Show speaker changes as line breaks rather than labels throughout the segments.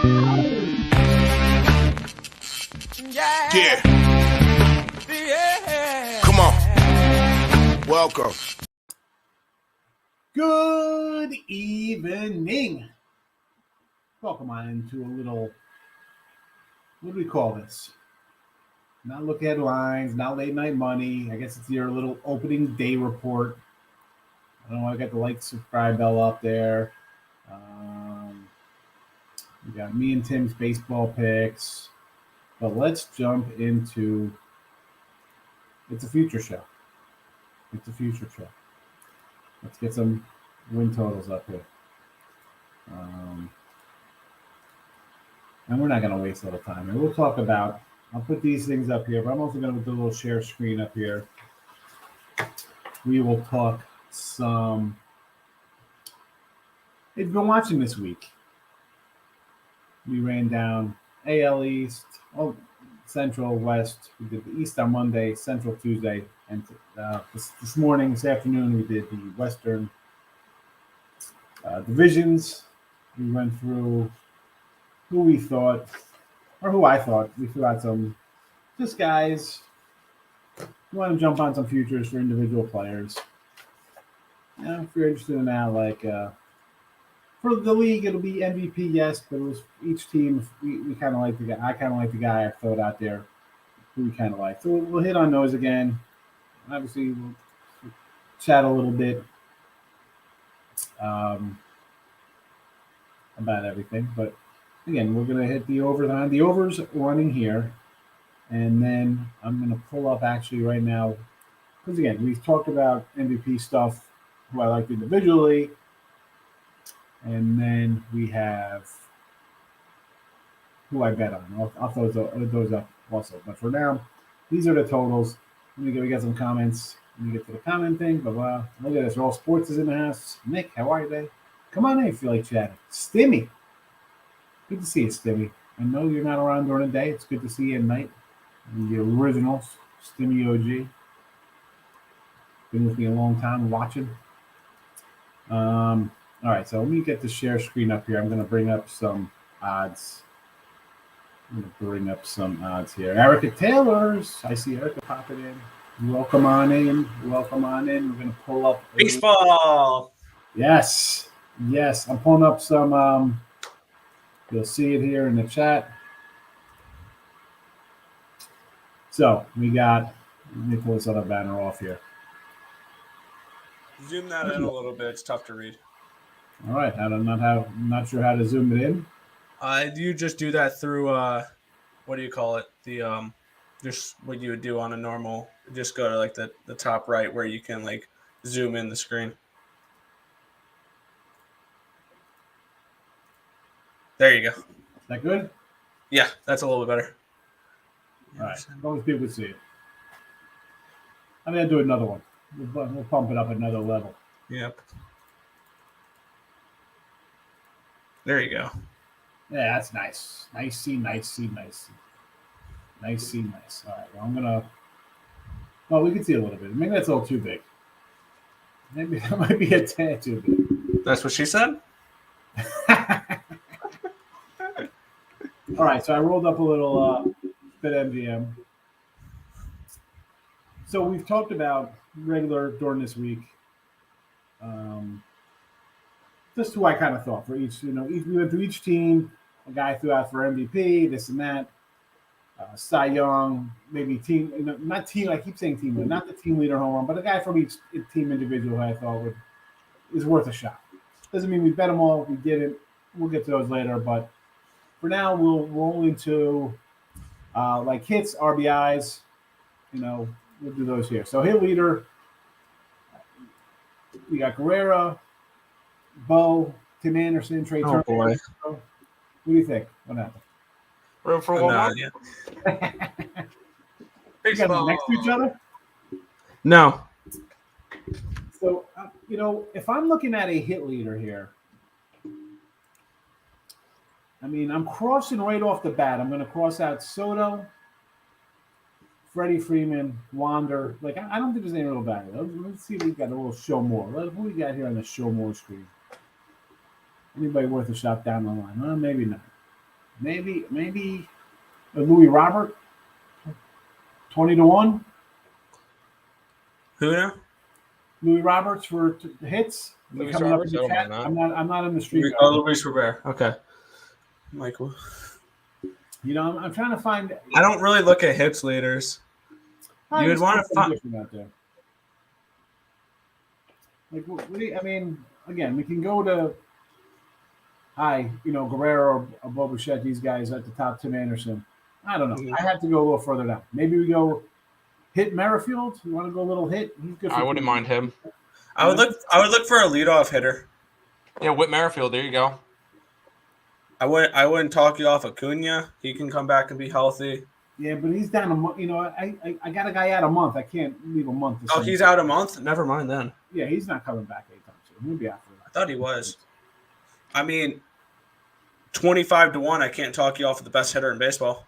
Yeah. Come on. Welcome.
Good evening. Welcome on into a little, what do we call this? Not look headlines, not late night money. I guess it's your little opening day report. I don't know, I got the like, subscribe bell up there. We got me and Tim's baseball picks. But let's jump into, it's a future show. It's a future show. Let's get some win totals up here. And we're not going to waste a little time here. We'll talk about, I'll put these things up here, but I'm also going to do a little share screen up here. We will talk some, if you've been watching this week, we ran down AL East, Central, West. We did the East on Monday, Central Tuesday, and this morning, this afternoon, we did the Western divisions. We went through who we thought, or who I thought, we threw out some just guys who want to jump on some futures for individual players. If you're interested in that, like for the league, it'll be MVP, yes, but it was each team. We kind of like the guy. I kind of like the guy I throw out there who we kind of like. So we'll hit on those again. Obviously, we'll chat a little bit about everything. But again, we're going to hit the overs on. The overs running here. And then I'm going to pull up actually right now. Because again, we've talked about MVP stuff, who I like individually. And then we have who I bet on. I'll throw those up also. But for now, these are the totals. We got some comments. Let me get to the comment thing. But look at this. All sports is in the house. Nick, how are you today? Come on in if you like chatting. Stimmy. Good to see you, Stimmy. I know you're not around during the day. It's good to see you at night. The original Stimmy OG. Been with me a long time watching. All right, so let me get the share screen up here. I'm going to bring up some odds. Here. Erica Taylor's. I see Erica popping in. Welcome on in. We're going to pull up.
Baseball.
Yes. I'm pulling up some. You'll see it here in the chat. So we got, let me pull this other banner off here.
Zoom that in a little bit. It's tough to read.
All right. Not sure how to zoom it in.
You just do that through what do you call it? The just what you would do on a normal. Just go to like the top right where you can like zoom in the screen. There you go.
Is that good?
Yeah, that's a little bit better.
All right. As long as people see it. I'm going to do another one. We'll pump it up another level.
Yep. There you go.
Yeah, that's nice. Nice. All right. Well, we can see a little bit. Maybe that's a little too big. Maybe that might be a tad too big.
That's what she said?
All right, so I rolled up a little bit MGM. So we've talked about regular during this week. Just who I kind of thought for each, we went through each team. A guy threw out for MVP, this and that. Cy Young, maybe team, not team. I keep saying team, not the team leader home run, but a guy from each team individual who I thought is worth a shot. Doesn't mean we bet them all. We didn't. We'll get to those later, but for now we'll roll into like hits, RBIs. We'll do those here. So hit leader, we got Guerrero, Bo, Tim Anderson, Trey Turner.
Boy.
What do you think? What happened?
Room for one more?
You got them next to each other?
No.
So, if I'm looking at a hit leader here, I'm crossing right off the bat. I'm going to cross out Soto, Freddie Freeman, Wander. I don't think there's any real value. Let's see if we got a little show more. What do we got here on the show more screen? Anybody worth a shot down the line? Well, maybe not. maybe Louis Robert, 20-1.
Who now?
Louis Roberts for hits.
Luis
Coming
Roberts?
up in the
I
chat.
don't mind
I'm not in the street.
Luis Robert. Okay. Michael.
You know, I'm trying to find.
I don't really look at hits leaders. You would want to find
different out there. Like, I mean, again, we can go to Guerrero or Bo Bichette, these guys at the top, Tim Anderson. I don't know.
Mhm.
I have to go a little further down. Maybe we go hit Merrifield. You want to go a little hit? He's good.
I wouldn't mind him.
I would look for a leadoff hitter.
Yeah, Whit Merrifield. There you go.
I wouldn't talk you off Acuna. He can come back and be healthy.
Yeah, but he's down a month. You know, I got a guy out a month. I can't leave a month.
Oh, he's out a month? Never mind then.
Yeah, he's not coming back anytime soon. He'll be out for.
I thought he was. I mean, 25-1. I can't talk you off of the best hitter in baseball.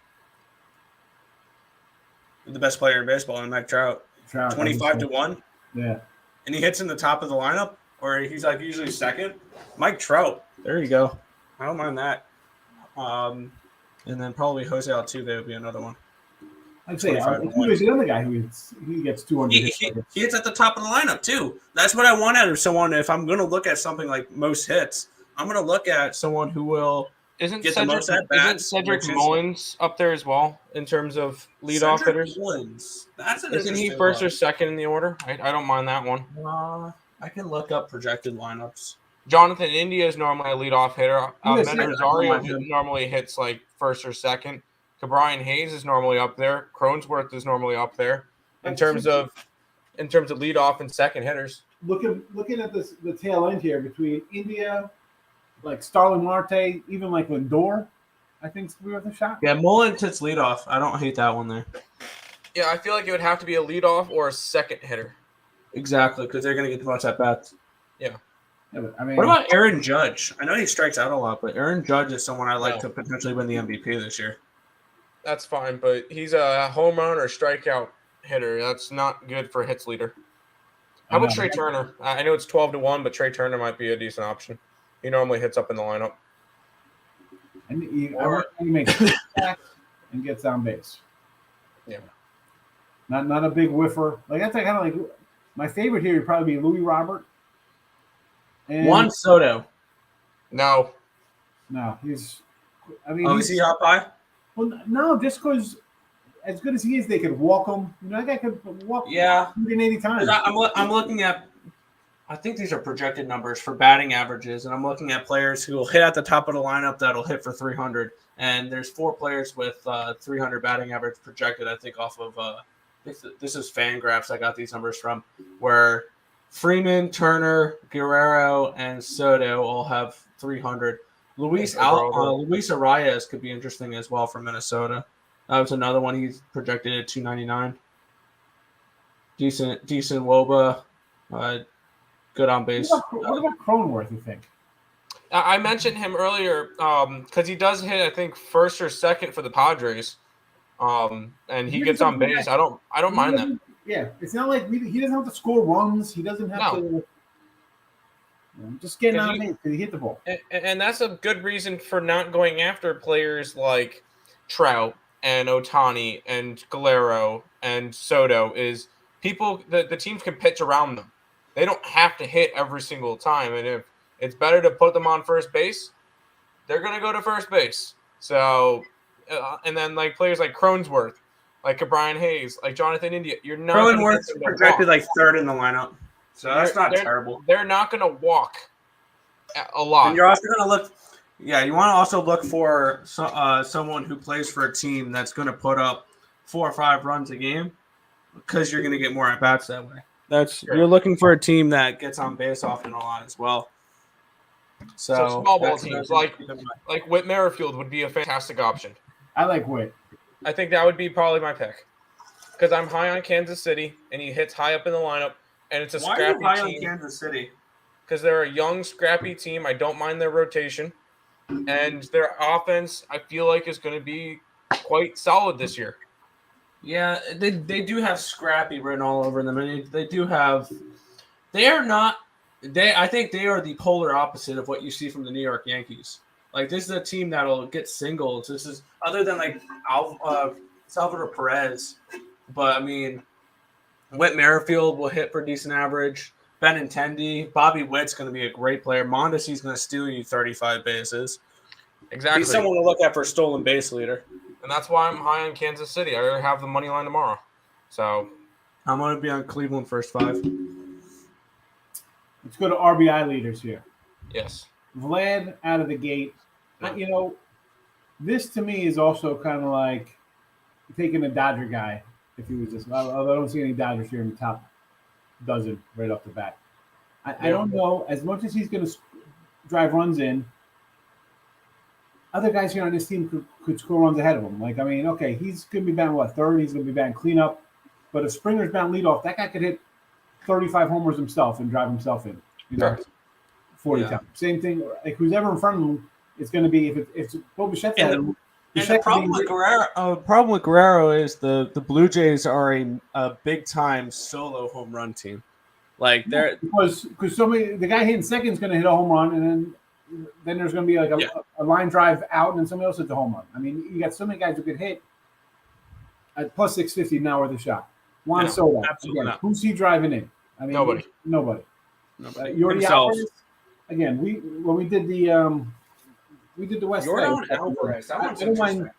The best player in baseball, and Mike Trout. 25-1.
Yeah.
And he hits in the top of the lineup, or he's like usually second. Mike Trout. There you go. I don't mind that. And then probably Jose Altuve would be another one.
I'd say Altuve's the other guy who gets 200.
He hits at the top of the lineup too. That's what I want out of someone. If I'm going to look at something like most hits, I'm going to look at someone who will
Isn't
get
Cedric,
the most at bats.
isn't Cedric Mullins up there as well in terms of leadoff hitters?
Mullins. That's an
Isn't he
interesting
first
one.
or second in the order? I don't mind that one.
I can look up projected lineups.
Jonathan India is normally a leadoff hitter.
Yes,
Med
yeah,
Rosario
I don't mind him.
normally hits like first or second. Cabrian Hayes is normally up there. Cronsworth is normally up there in terms of leadoff and second hitters.
Looking at the tail end here between India, like Starling Marte, even like Lindor, I think it's worth a shot.
Yeah, Mullins hits leadoff. I don't hate that one there.
Yeah, I feel like it would have to be a leadoff or a second hitter.
Exactly, because they're going to get the most at bats.
Yeah, but, I mean,
What about Aaron Judge? I know he strikes out a lot, but Aaron Judge is someone I like to potentially win the MVP this year.
That's fine, but he's a home run or strikeout hitter. That's not good for a hits leader. How about Trey Turner? I know it's 12-1, but Trey Turner might be a decent option. He normally hits up in the lineup.
And he makes sacks and gets on base.
Yeah.
Not a big whiffer. Like that's kind of like my favorite here would probably be Louis Robert. And
Juan Soto.
No.
he's. I mean,
Oh, is he up high?
Well, no, just because as good as he is, they could walk him. You know, that guy could walk.
Yeah.
180 times.
I'm looking at. I think these are projected numbers for batting averages, and I'm looking at players who will hit at the top of the lineup that'll hit for 300. And there's 4 players with 300 batting average projected. I think off of this is Fangraphs. I got these numbers from where Freeman, Turner, Guerrero, and Soto all have 300. Luis Arias could be interesting as well for Minnesota. That was another one. He's projected at 299. Decent Woba. Good on base.
What about Cronenworth, you think?
I mentioned him earlier because he does hit, I think, first or second for the Padres. And he gets on base. I don't mind that.
Yeah, it's not like he doesn't have to score runs. He doesn't have to just get on base because he hit the ball.
And that's a good reason for not going after players like Trout and Ohtani and Guerrero and Soto is people the teams can pitch around them. They don't have to hit every single time. And if it's better to put them on first base, they're going to go to first base. So, and then like players like Cronsworth, like Cabrian Hayes, like Jonathan India, you're not
Cronenworth's projected like third in the lineup. So that's not terrible.
They're not going to walk a lot.
And you're also going to look – yeah, you want to also look for someone who plays for a team that's going to put up 4 or 5 runs a game because you're going to get more at-bats that way. You're looking for a team that gets on base often a lot as well.
So small ball teams like Whit Merrifield would be a fantastic option.
I like Whit.
I think that would be probably my pick because I'm high on Kansas City and he hits high up in the lineup and it's a scrappy
Why are you high
team.
on Kansas City?
Because they're a young, scrappy team. I don't mind their rotation and their offense. I feel like is going to be quite solid this year.
Yeah, they do have scrappy written all over them. And they do have – I think they are the polar opposite of what you see from the New York Yankees. Like, this is a team that'll get singles. This is other than like Salvador Perez, but I mean, Whit Merrifield will hit for decent average. Benintendi, Bobby Witt's going to be a great player. Mondesi's going to steal you 35 bases.
Exactly.
He's someone to look at for stolen base leader.
And that's why I'm high on Kansas City. I already have the money line tomorrow. So
I'm going to be on Cleveland first 5.
Let's go to RBI leaders here.
yes.
Vlad out of the gate. This to me is also kind of like taking a Dodger guy if he was this. Although I don't see any Dodgers here in the top dozen right off the bat. I don't know. As much as he's going to drive runs in, other guys here on this team could score runs ahead of him. Like, I mean, okay, he's going to be batting third? He's going to be batting cleanup. But if Springer's batting leadoff, that guy could hit 35 homers himself and drive himself in. 40 times. Same thing. Like, who's ever in front of him, it's going to be if it's Bo Bichette's
And the problem with Guerrero is the Blue Jays are a big time solo home run team. Like, they're
because the guy hitting second is going to hit a home run, and then there's going to be like a line drive out, and then somebody else hits a home run. I mean, you got so many guys who could hit at plus 650 now worth a shot. Juan Soto, again, who's he driving in? I mean, nobody. Yordi Alvarez. Again, when we did the West
Yordan Alvarez.
I don't mind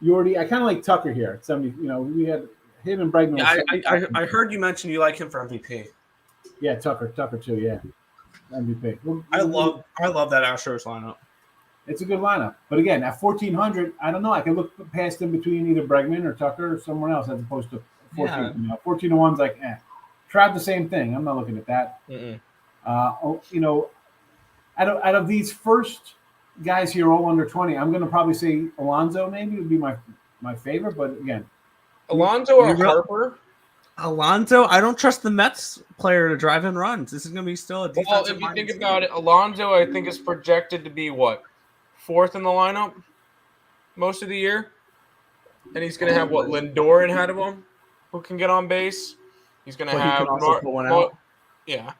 Yordi. I kind of like Tucker here at 70. We had him and Bregman.
Yeah, I heard you mention you like him for MVP.
Yeah, Tucker too. Yeah, MVP.
I love that Astros lineup.
It's a good lineup, but again, at 1,400, I don't know. I can look past him between either Bregman or Tucker or someone else as opposed to 14. 14 to 1's like, Trout the same thing. I'm not looking at that. Out of these first guys here, all under 20, I'm going to probably say Alonso maybe would be my favorite. But again,
Alonso or Harper?
Alonso, I don't trust the Mets player to drive in runs. This is going to be still a defensive.
Well, if you think about it, Alonso, I think, is projected to be fourth in the lineup most of the year, and he's going to have Lindor ahead of him, who can get on base. He's going to have yeah.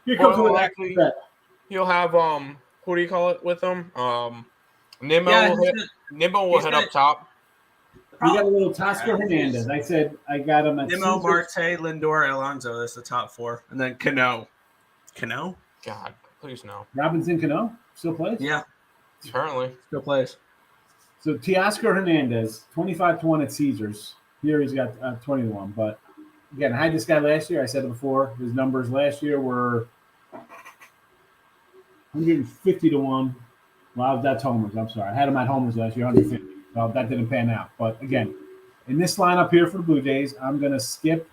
Here comes
he'll have who do you call it with him? Nimmo will hit up top.
You got a little Toscar Hernandez. I said I got him at
Nimmo, Marte, Lindor, Alonso. That's the top 4, and then Cano.
God, please no.
Robinson Cano still plays.
Yeah,
apparently
still plays.
So Teoscar Hernandez, 25 to 1 at Caesars. Here he's got 20 to 1. But again, I had this guy last year. I said it before. His numbers last year were 150 to 1. Well, that's homers. I'm sorry. I had him at homers last year, 150. Well, that didn't pan out. But again, in this lineup here for the Blue Jays, I'm going to skip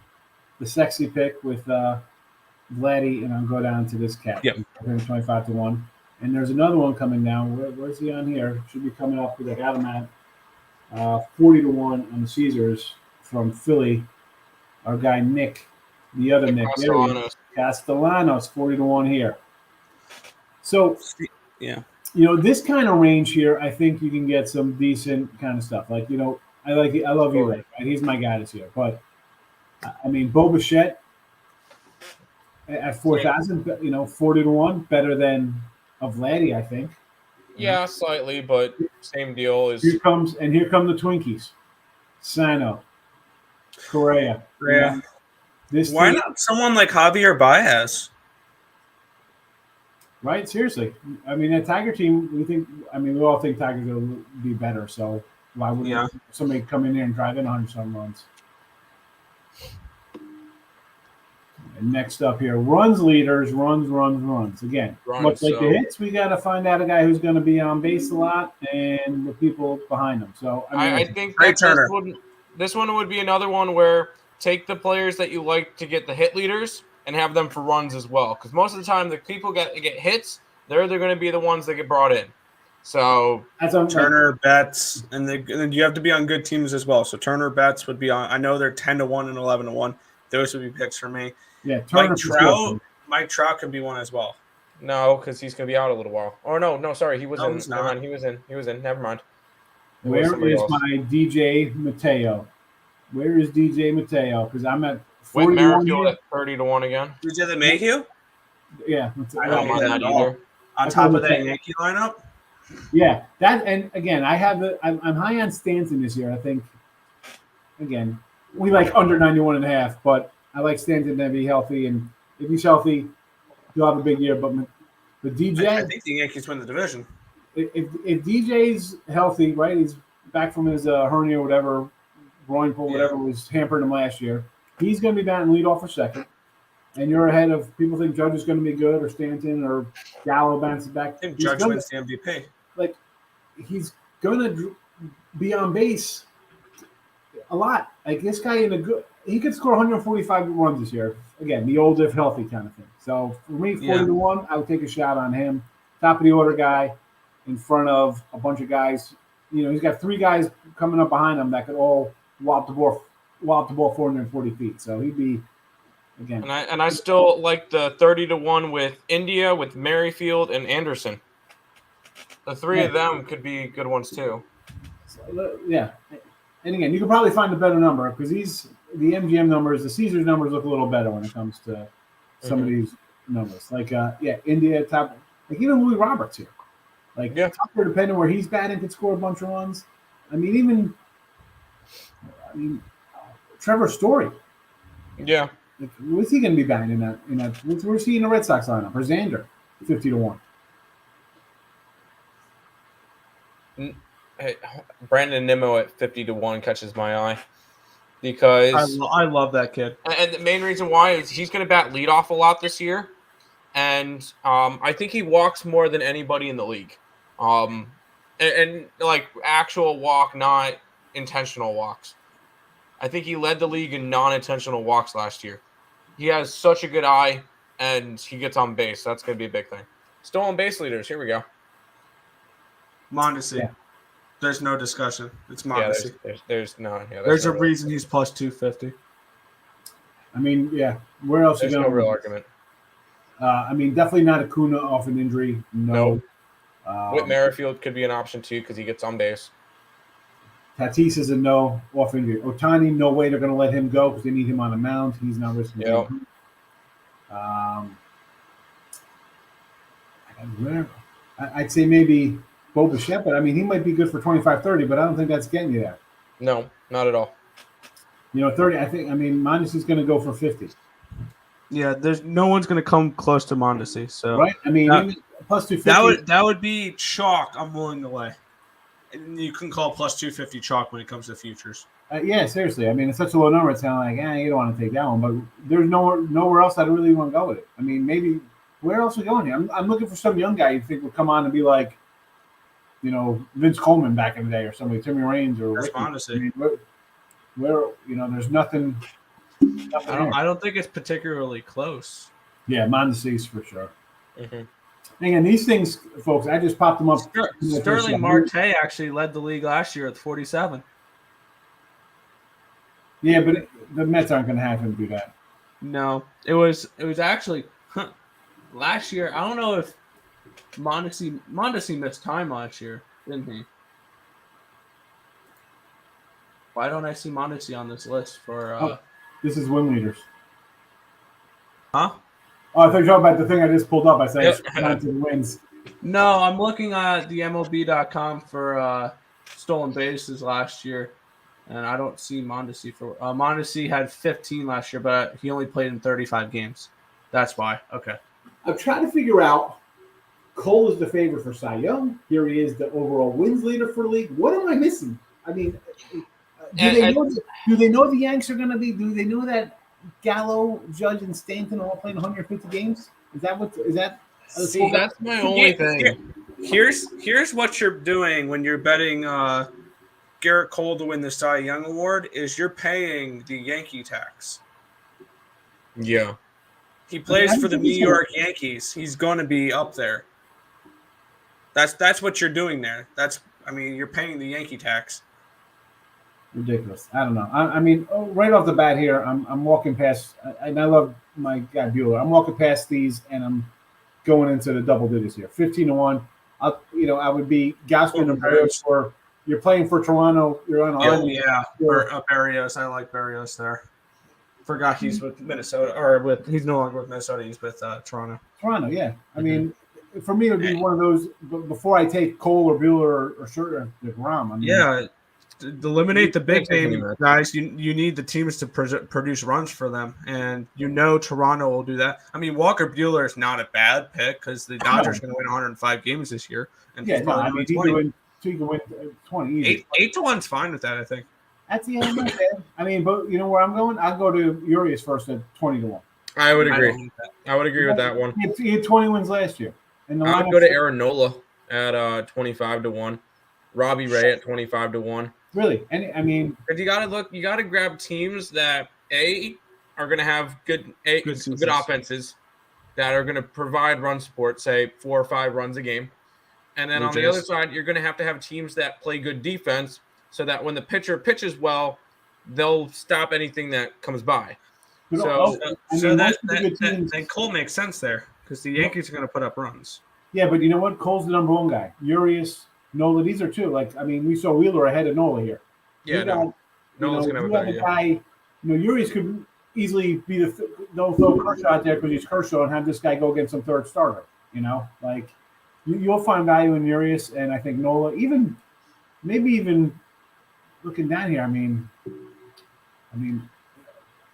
the sexy pick with Vladdy, and I'll go down to this cat.
Yep.
25 to 1. And there's another one coming down. Where's he on here? Should be coming up because I got him at 40 to 1 on the Caesars from Philly. Our guy Nick, the other Nick. Castellanos, 40 to 1 here. So,
yeah.
This kind of range here, I think you can get some decent kind of stuff. Like, I love you, right? He's my guy this year. But, I mean, Bo Bichette at 4,000, 40 to 1, better than a Vladdy, I think.
Yeah, slightly, but same deal.
Here come the Twinkies. Sano, Correa.
Yeah. Why not someone like Javier Baez?
Right? Seriously. I mean, that Tiger team, we all think Tigers will be better. So why wouldn't somebody come in there and drive in 100-some runs? And next up here, runs leaders, runs. Again, much like the hits, we got to find out a guy who's going to be on base a lot and the people behind him. So
I think this one would be another one where take the players that you like to get the hit leaders and have them for runs as well. Because most of the time, the people get hits, they're going to be the ones that get brought in. So
Turner, Betts, and then you have to be on good teams as well. So Turner, Betts would be on. I know they're 10 to 1 and 11 to 1. Those would be picks for me.
Yeah, Turner.
Mike Trout could be one as well.
No, because he's going to be out a little while. Oh no, sorry, he was in.
He's not.
He was in. Never mind.
Where is my DJ Mateo? Where is DJ Mateo? Because I'm at 41
Merrifield at 30 to 1 again.
DJ the Mayhew?
Yeah.
I don't mind that either.
On top of that Yankee lineup?
Yeah, that and again, I'm high on Stanton this year. I think again we like under 91.5, but I like Stanton to be healthy, and if he's healthy, he'll have a big year. But
I
DJ,
think the Yankees win the division.
if DJ's healthy, right, he's back from his hernia or whatever, groin pull, whatever was hampering him last year. He's going to be batting leadoff for second, and you're ahead of people think Judge is going to be good or Stanton or Gallo bounces back.
I think Judge wins the MVP.
Like he's going to be on base a lot. Like this guy he could score 145 runs this year. Again, the old if healthy kind of thing. So for me, 40-1, I would take a shot on him. Top of the order guy in front of a bunch of guys. You know, he's got 3 guys coming up behind him that could all lob the ball 440 feet. So he'd be again.
And I still like the 30-1 with India, with Merrifield and Anderson. The 3 of them could be good ones too.
So, yeah. And again, you could probably find a better number because the MGM numbers, the Caesars numbers look a little better when it comes to some of these numbers. Like, India top, like even Louis Roberts here. Like, Tucker, depending where he's batting, could score a bunch of runs. I mean, Trevor Story.
Yeah.
Like, what's he going to be batting in that? Where's he in the Red Sox lineup? Or Xander, 50-1.
Hey, Brandon Nimmo at 50-1 catches my eye because
I love that kid.
And the main reason why is he's going to bat leadoff a lot this year, and I think he walks more than anybody in the league, and like actual walk, not intentional walks. I think he led the league in non-intentional walks last year. He has such a good eye, and he gets on base. That's going to be a big thing. Stolen base leaders. Here we go.
Mondesi.
Yeah.
There's no discussion. It's Mondesi.
Yeah, there's no. Yeah,
there's a reason he's plus 250.
I mean, yeah. Where else?
There's no real argument.
I mean, definitely not Acuna off an injury. No.
Whit Merrifield could be an option too because he gets on base.
Tatis is a no off injury. Ohtani, no way they're going to let him go because they need him on the mound. He's not risking it. I'd say maybe Bo Bichette, but I mean, he might be good for 25-30, but I don't think that's getting you there.
No, not at all.
30, Mondesi's going to go for 50.
Yeah, there's no one's going to come close to Mondesi. So
right? I mean, plus 250.
That would be chalk. I'm willing to lay. And you can call plus 250 chalk when it comes to futures.
Yeah, seriously. I mean, it's such a low number. It's kind of like, you don't want to take that one. But there's nowhere else I'd really want to go with it. I mean, maybe where else are we going here? I'm looking for some young guy you think will come on and be like, Vince Coleman back in the day or somebody, Timmy Raines or
Ricky. Honestly.
I mean, where there's nothing.
I don't think it's particularly close.
Yeah, Mondesi's for sure.
Mm-hmm.
Again, these things, folks, I just popped them up.
Sterling Marte actually led the league last year at 47.
Yeah, but the Mets aren't going to have him do that.
No, it was actually last year. I don't know if Mondesi missed time last year, didn't he? Why don't I see Mondesi on this list for?
This is win leaders.
Huh?
Oh, I thought you were talking about the thing I just pulled up. I said to the wins.
No, I'm looking at the MLB.com for stolen bases last year, and I don't see Mondesi for. Mondesi had 15 last year, but he only played in 35 games. That's why. Okay.
I'm trying to figure out. Cole is the favorite for Cy Young. Here he is, the overall wins leader for the league. What am I missing? I mean, do they know the Yanks are going to be? Do they know that Gallo, Judge, and Stanton are all playing 150 games? Is that?
See, that's my only thing.
Here's what you're doing when you're betting Garrett Cole to win the Cy Young Award is you're paying the Yankee tax.
Yeah.
He plays for the New York Yankees. He's going to be up there. That's what you're doing there. You're paying the Yankee tax.
Ridiculous. I don't know. I mean, right off the bat here, I'm walking past, and I love my guy Bueller. I'm walking past these, and I'm going into the double digits here. 15-1. I would be Gausman and Barrios for. You're playing for Toronto. You're on.
Or Barrios. I like Barrios there. Forgot he's with Minnesota, he's no longer with Minnesota. He's with Toronto.
Toronto, yeah. I mean, for me, it would be one of those. Before I take Cole or Bueller or Scherzer, DeGrom. I mean,
Yeah, to eliminate the big name guys. You need the teams to produce runs for them, and Toronto will do that. I mean, Walker Bueller is not a bad pick because the Dodgers are going to win 105 games this year, and
yeah, no, I mean, he can win 20 easy.
8-1's fine with that, I think.
That's the end. I mean, but you know where I'm going? I'll go to Urias first at 20-1.
I would agree. I would agree with that one.
He had 20 wins last year. And
I would go to Aaron Nola at 25-1. Robbie Ray at 25-1.
Really? And I mean,
because you got to grab teams that are going to have good offenses that are going to provide run support, say 4 or 5 runs a game. And then on the other side, you're going to have teams that play good defense so that when the pitcher pitches well, they'll stop anything that comes by.
So Cole makes sense there because the Yankees are going to put up runs.
Yeah, but you know what? Cole's the number one guy. Urias, Nola, these are two. Like, I mean, we saw Wheeler ahead of Nola here.
Yeah, Nola's going to have a better
guy. Urias could easily be they'll throw Kershaw out there because he's Kershaw and have this guy go against some third starter. Like you'll find value in Urias, and I think Nola, maybe even looking down here. I mean,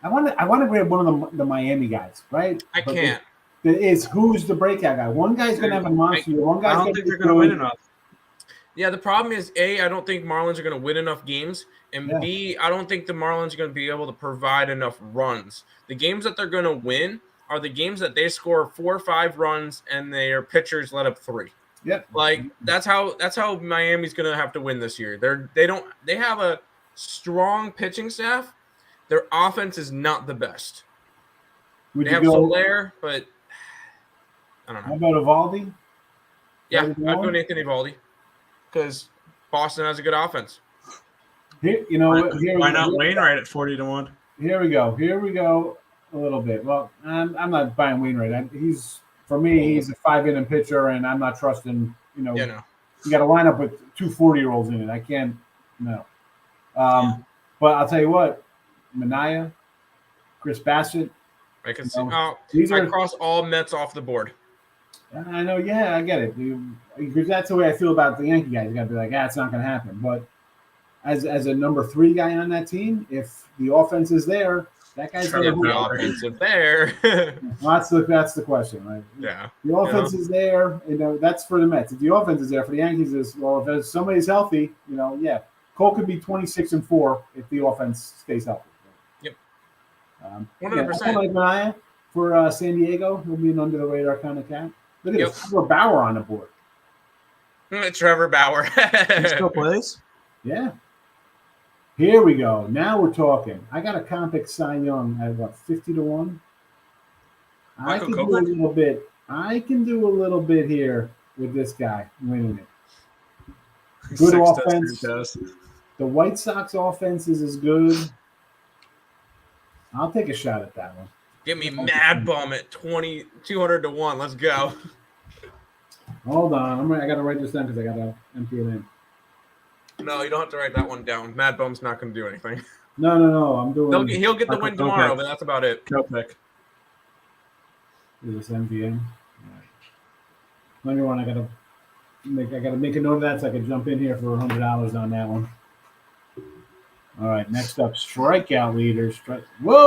I want to grab one of the Miami guys, right?
But can't.
Who's the breakout guy? One guy's going to have a monster year. One guy's going
to win enough.
Yeah, the problem is, A, I don't think Marlins are going to win enough games, and B, I don't think the Marlins are going to be able to provide enough runs. The games that they're going to win are the games that they score 4 or 5 runs and their pitchers let up 3.
Yep.
Like that's how Miami's going to have to win this year. They have a strong pitching staff. Their offense is not the best. They have Soler, but I don't know.
How about Evaldi?
Yeah, I'd go Nathan Evaldi because Boston has a good offense.
Why not Wainwright at 40-1?
Here we go a little bit. Well, I'm not buying Wainwright. He's a 5-inning pitcher, and I'm not trusting. You got a lineup with 2 40-year-olds in it. I can't. No. But I'll tell you what, Manaea, Chris Bassett.
I can see. I cross all Mets off the board.
I know. Yeah, I get it. Because that's the way I feel about the Yankee guys. You got to be like, it's not going to happen. But as a number 3 guy on that team, if the offense is there, that guy's going to be
the offense is there.
That's the question, right?
Yeah.
The offense is there. That's for the Mets. If the offense is there for the Yankees, if somebody's healthy, Cole could be 26-4 if the offense stays healthy.
100%.
I like Manaea for San Diego. He'll be an under the radar kind of cat. Look at this. Trevor Bauer on the board.
Trevor Bauer.
He still plays?
Yeah. Here we go. Now we're talking. I got a Compic Cy Young at 50-1. I can do a little bit here with this guy winning it. Good offense. The White Sox offense is as good. I'll take a shot at that one.
Give me Mad Bum at 200-1. Let's go.
Hold on. I got to write this down because I got to empty it in.
No, you don't have to write that one down. Mad Bum's not going to do anything.
No. I'm doing.
He'll get the win tomorrow, but that's about it.
Go pick.
Is this MVM? Number one, I gotta make a note of that so I can jump in here for $100 on that one. All right, next up, Strikeout Leaders. Whoa,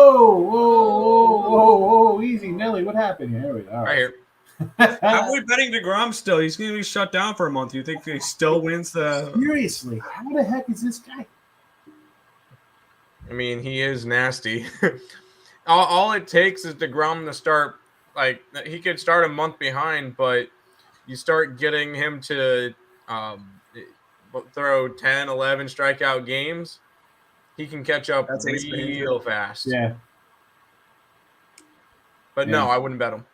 easy, Nelly. What happened here? Here we go. All
right here.
How are we betting DeGrom still? He's going to be shut down for a month. You think he still wins the?
Seriously, how the heck is this guy?
I mean, he is nasty. all it takes is DeGrom to start. Like, he could start a month behind, but you start getting him to throw 10, 11 strikeout games. He can catch up real fast.
Yeah.
But no, I wouldn't bet him.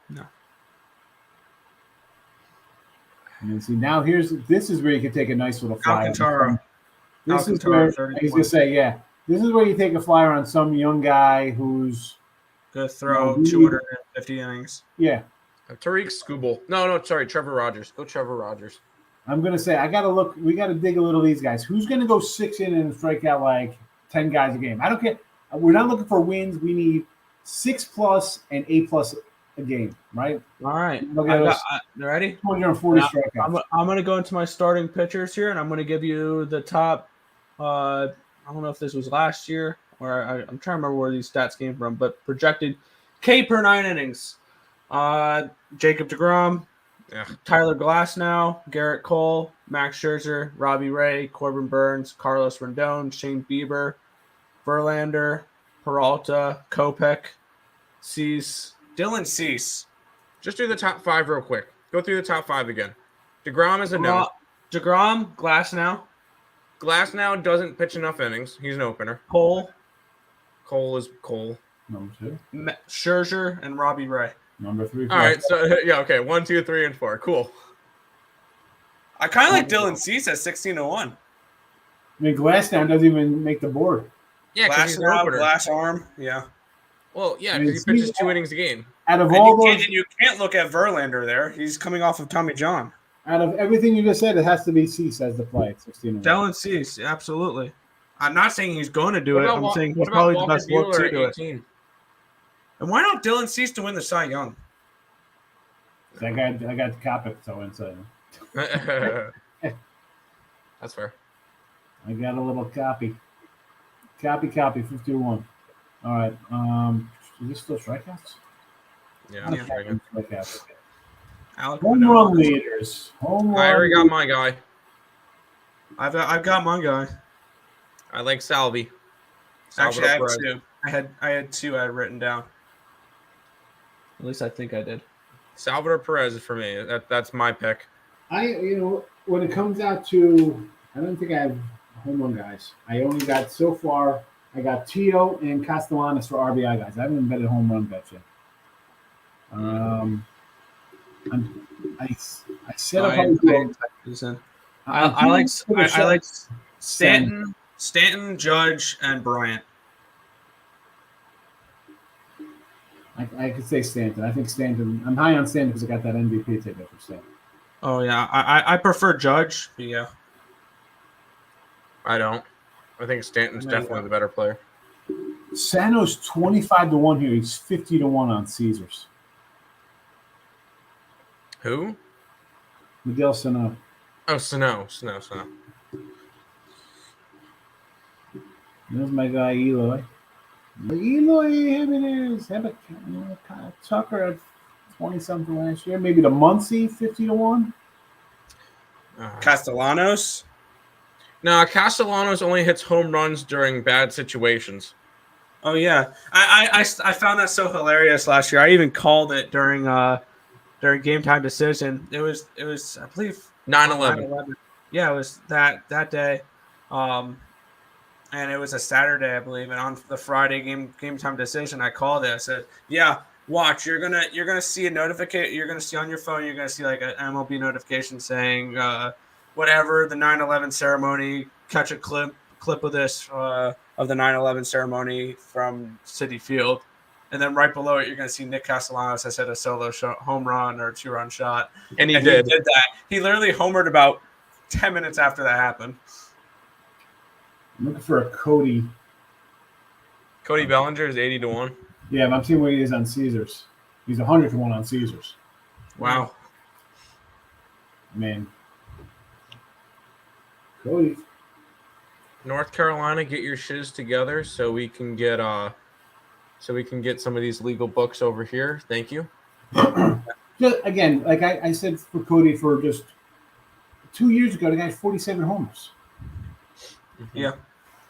No.
And see, now this is where you can take a nice little flyer.
Alcantara.
This is where he's gonna say, this is where you take a flyer on some young guy who's
gonna throw 250 innings.
Yeah.
Tariq Skubal. No, sorry, Trevor Rogers. Go Trevor Rogers.
I'm gonna say I gotta look. We gotta dig a little of these guys. Who's gonna go 6 innings and strike out like 10 guys a game? I don't care. We're not looking for wins. We need 6+ and 8+ a game, right?
All right.
Look at those
You ready?
240
Yeah,
strikeouts.
I'm going to go into my starting pitchers here, and I'm going to give you the top. I don't know if this was last year, or I'm trying to remember where these stats came from, but projected K per 9 innings. Jacob deGrom,
Yeah.
Tyler Glasnow, Garrett Cole, Max Scherzer, Robbie Ray, Corbin Burns, Carlos Rendon, Shane Bieber, Verlander, Peralta, Kopech, Cease, Dylan Cease.
Just do the top 5 real quick. Go through the top 5 again. DeGrom is a no.
DeGrom, Glasnow,
Glasnow doesn't pitch enough innings. He's an opener.
Cole,
Cole is Cole.
Number 2.
Scherzer, and Robbie Ray.
Number 3.
All right, so yeah, okay, 1, 2, 3, and 4. Cool.
I kind of like Dylan Cease at 16-1.
I mean, Glasnow doesn't even make the board.
Yeah, because he's an opener.
Glass arm, yeah.
Well, yeah,
I mean,
because he pitches 2 innings a game.
Out of all those,
you can't look at Verlander there. He's coming off of Tommy John.
out of everything you just said, it has to be Cease as the play at 16.
Dylan Cease, absolutely. I'm not saying he's going to do
What
it.
about
I'm saying he's
what about
probably the
Walker
best look
Buehler
to
at
do it.
18?
And why not Dylan Cease to win the Cy Young?
I got Kopech, so inside.
That's fair.
I got a little copy. Copy, 51. All right. Is this still strikeouts?
Yeah.
Yeah.
Strikeouts.
Alec
Home
Manoah.
run leaders. Home run.
I already got my guy.
I've got my guy.
I like Salvi.
Actually, I have
Perez.
2. I had 2 I had written down. At least I think I did.
Salvador Perez is for me. That's my pick.
When it comes out to, I don't think I have home run guys. I only got so far. I got Tio and Castellanos for RBI guys. I haven't even betted home run bets yet. I set up.
I like Stanton, Judge, and Bryant.
I could say Stanton. I think Stanton. I'm high on Stanton because I got that MVP ticket for Stanton.
Oh yeah, I prefer Judge. But yeah,
I don't. I think Stanton's definitely the better player.
Sano's 25-1 here. He's 50-1 on Caesars.
Who?
Miguel Sano.
Oh, Sano.
There's my guy Eloy. Eloy Jimenez. How about Tucker at 20-something last year? Maybe the Muncie 50-1.
Castellanos.
No, Castellanos only hits home runs during bad situations.
Oh yeah, I found that so hilarious last year. I even called it during game time decision. It was I believe
9/11.
Yeah, it was that day, and it was a Saturday, I believe. And on the Friday game time decision, I called it. I said, "Yeah, watch. You're gonna see a notification. You're gonna see on your phone. You're gonna see like an MLB notification saying whatever the 9/11 ceremony. Catch a clip of this of the 9/11 ceremony from Citi Field." And then right below it, you're going to see Nick Castellanos has hit a solo home run or 2-run shot.
And he
did that. He literally homered about 10 minutes after that happened.
I'm looking for a Cody.
Cody Bellinger is 80-1.
Yeah, but I'm seeing what he is on Caesars. He's 100-1 on Caesars.
Wow.
Man. Cody.
North Carolina, get your shiz together so we can get some of these legal books over here. Thank you.
Just, again, like I said for Cody, for just 2 years ago, the guy had 47 homers.
Yeah.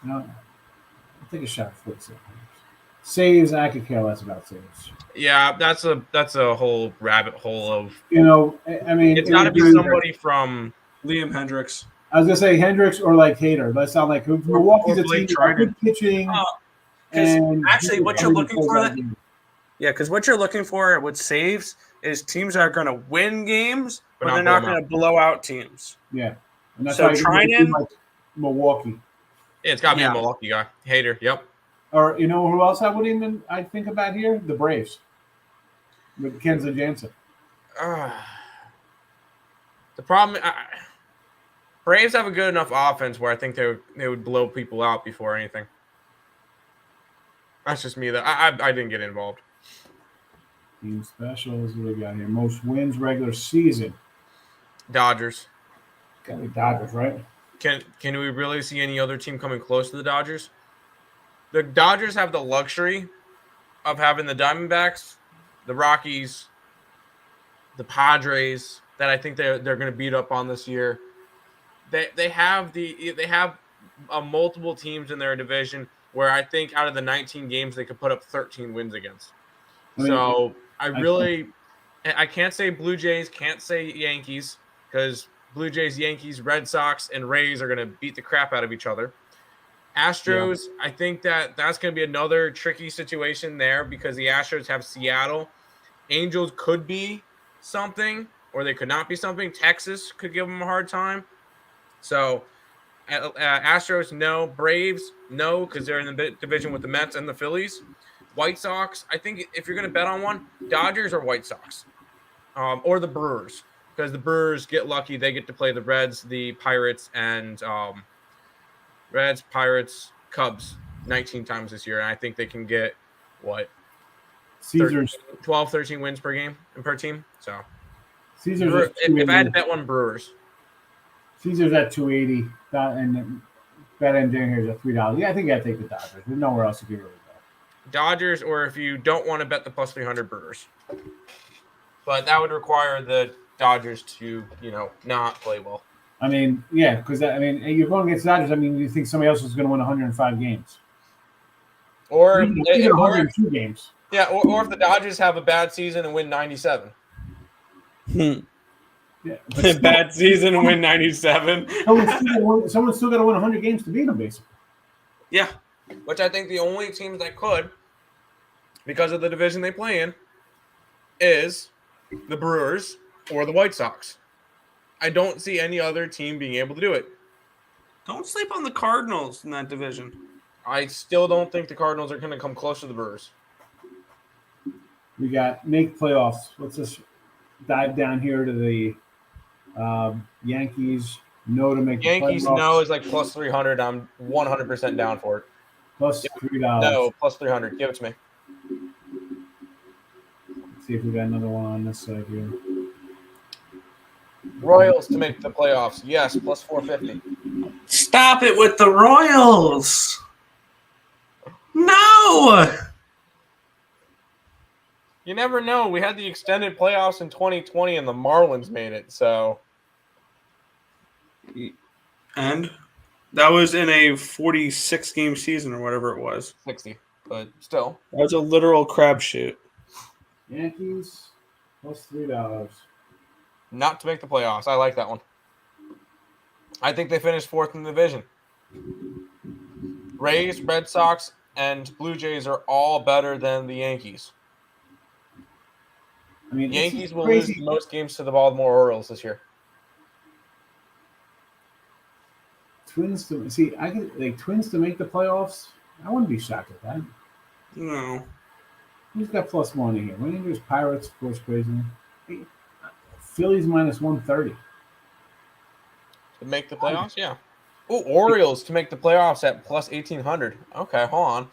I'll take a shot at 47 homers. Saves, I could care less about saves.
Yeah, that's a whole rabbit hole of.
I mean,
it's got to be somebody from
Liam Hendricks.
I was gonna say Hendricks or like Hader. That sound like Milwaukee's a team with good pitching.
Because actually, what you're looking for, because what you're looking for with saves is teams that are going to win games, but they're not going to blow out teams.
Yeah, and that's
so
why
Trinan,
like Milwaukee.
Yeah, it's got to be a Milwaukee guy. Hader, yep.
Or who else I think about here? The Braves with Kenza Jansen.
The problem, Braves have a good enough offense where I think they would blow people out before anything. That's just me. That I didn't get involved.
Team specials. What do we got here? Most wins regular season.
Dodgers.
Got to be Dodgers, right?
Can we really see any other team coming close to the Dodgers? The Dodgers have the luxury of having the Diamondbacks, the Rockies, the Padres that I think they're going to beat up on this year. They have multiple teams in their division where I think out of the 19 games they could put up 13 wins against. I can't say Blue Jays, can't say Yankees, because Blue Jays, Yankees, Red Sox, and Rays are going to beat the crap out of each other. Astros, yeah. I think that's going to be another tricky situation there because the Astros have Seattle. Angels could be something, or they could not be something. Texas could give them a hard time. So Astros, no. Braves, no, because they're in the division with the Mets and the Phillies. White Sox, I think if you're going to bet on one, Dodgers or White Sox, or the Brewers, because the Brewers get lucky. They get to play the Reds, the Pirates, and Reds, Pirates, Cubs 19 times this year. And I think they can get,
Caesars
12, 13 wins per game and per team. So
Caesars
if I had to bet one, Brewers.
Caesars at 280, and bet engine here is at $3. Yeah, I think I'd take the Dodgers. There's nowhere else to give it.
Dodgers, or if you don't want to bet the plus 300, Brewers. But that would require the Dodgers to, not play well.
I mean, yeah, because you're going against Dodgers. I mean, you think somebody else is going to win 105 games,
or
102 games.
Yeah, or if the Dodgers have a bad season and win 97.
Yeah,
bad season and win 97.
Someone's still got to win 100 games to beat them, basically.
Yeah.
Which I think the only teams that could, because of the division they play in, is the Brewers or the White Sox. I don't see any other team being able to do it.
Don't sleep on the Cardinals in that division.
I still don't think the Cardinals are going to come close to the Brewers.
We got make playoffs. Let's just dive down here to the Yankees. No to make
Yankees
playoffs.
no is like plus 300. I'm 100% down for it.
Plus $3.
No, plus 300. Give it to me.
Let's see if we got another one on this side here.
Royals to make the playoffs. Yes, plus 450.
Stop it with the Royals. No.
You never know. We had the extended playoffs in 2020 and the Marlins made it, so.
And that was in a 46-game season or whatever it was.
60, but still.
That was a literal crapshoot.
Yankees plus $3.
Not to make the playoffs. I like that one. I think they finished fourth in the division. Rays, Red Sox, and Blue Jays are all better than the Yankees.
I mean,
Yankees will lose the most games to the Baltimore Orioles this year.
Twins to Twins to make the playoffs. I wouldn't be shocked at that.
No.
Who's got plus money here? Rangers, Pirates, of course, crazy. Phillies minus 130.
To make the playoffs, yeah. Oh, Orioles to make the playoffs at plus 1,800. Okay, hold on.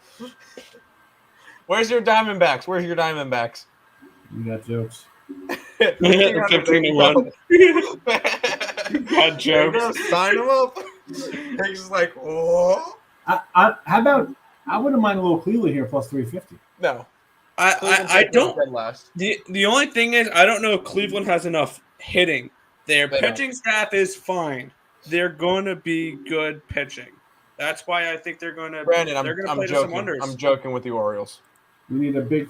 Where's your Diamondbacks?
You got jokes.
15-1. Got jokes.
Sign them up. Higgs is like, oh.
How about? I wouldn't mind a little Cleveland here plus 350.
No.
I don't. The only thing is, I don't know if Cleveland has enough hitting. Their pitching staff is fine. They're going to be good pitching. That's why I think they're going to.
Brandon,
I'm
joking.
some wonders.
I'm joking with the Orioles.
We need a big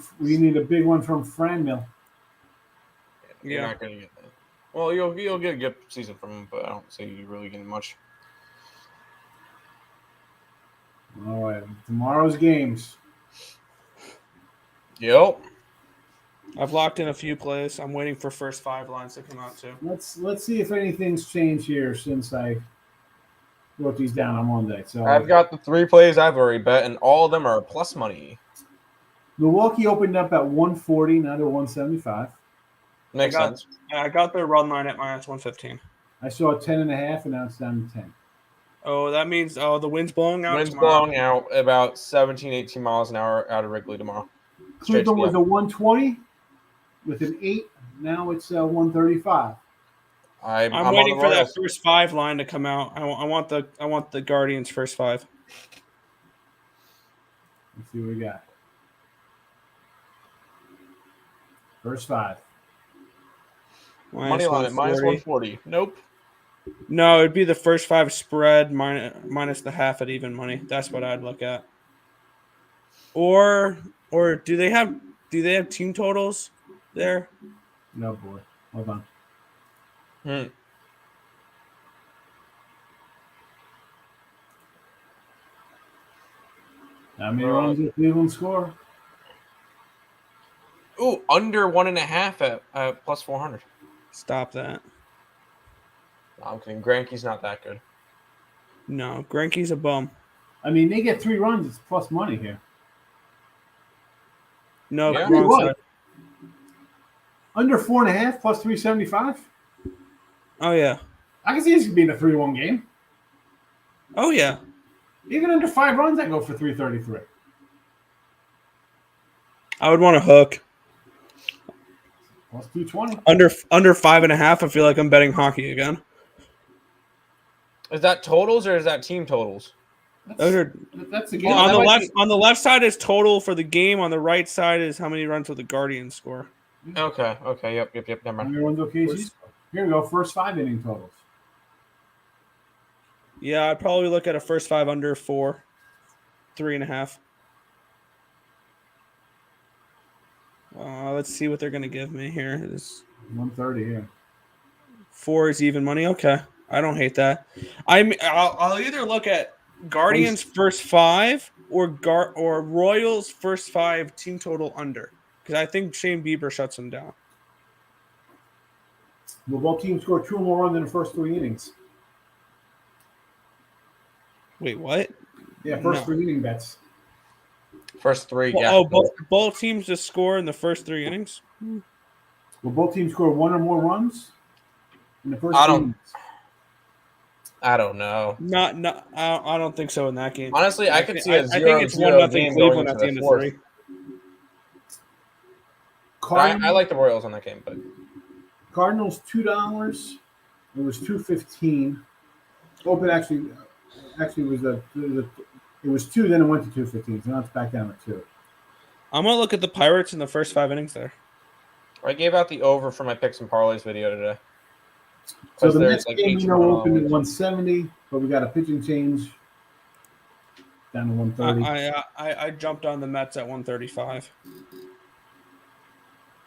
one from Franmil.
You're not going to get that. Well, you'll get a good season from him, but I don't see you really getting much.
All right, tomorrow's games.
Yep.
I've locked in a few plays. I'm waiting for first 5 lines to come out too.
Let's see if anything's changed here since I wrote these down on Monday. So
I've got the 3 plays I've already bet, and all of them are plus money.
Milwaukee opened up at 140, now they're 175.
Makes sense.
I got their run line at minus 115.
I saw a 10.5, and now it's down to 10.
Oh, that means the wind's blowing out.
Wind's blowing out about 17, 18 miles an hour out of Wrigley tomorrow.
Cleveland was a 120. with an 8. Now it's 135.
I'm
I'm
on
waiting
the
for that
Royals.
first 5 line to come out. I want the Guardians first 5.
Let's see what we got. First 5.
Money line at minus 140. Nope.
No, it'd be the first 5 spread minus the half at even money. That's what I'd look at. Or do they have team totals there?
No, boy. Hold on. How many runs did Cleveland score?
Ooh, under 1.5 at plus 400.
Stop that.
No, I'm kidding. Greinke's not that good.
No, Greinke's a bum.
I mean, they get 3 runs. It's plus money here.
No,
Yeah.
wrong
What?
side.
Under 4.5 plus 375.
Oh yeah.
I can see this being a 3-1 game.
Oh yeah.
Even under 5 runs, I go for 333.
I would want a hook.
Plus 220.
Under 5.5. I feel like I'm betting hockey again.
Is that totals or is that team totals?
That's the game.
On
that
the
might
left, on the left side is total for the game. On the right side is how many runs will the Guardians score.
Okay. Yep. Never
How
mind.
many runs OKC? Here we go. First 5 inning totals.
Yeah, I'd probably look at a first 5 under 4, 3.5. Let's see what they're gonna give me here. This
130 here.
4 is even money. Okay, I don't hate that. I'll either look at Guardians first 5 or Royals first 5 team total under, because I think Shane Bieber shuts them down.
Will both teams score 2 or more runs in the first 3 innings?
Wait, what?
Yeah, first
No.
3 inning bets.
First 3.
Well,
Yeah.
Oh, both teams just score in the first 3 innings.
Will both teams score 1 or more runs in the first
I
3
don't-
innings?
I don't know.
I don't think so in that game.
Honestly, I could see a 0-0
I think it's 1-0
game
Cleveland
going
at the
into
end
the
of
fourth.
3.
I like the Royals on that game, but
Cardinals $2. It was $2.15. Open actually was it was 2, then it went to $2.15. So now it's back down to 2.
I'm gonna look at the Pirates in the first 5 innings there.
I gave out the over for my picks and parlays video today.
So the
There's
next
like
game
18
opened at
runs.
170, but we got a pitching change down to 130.
I jumped on the Mets at 135.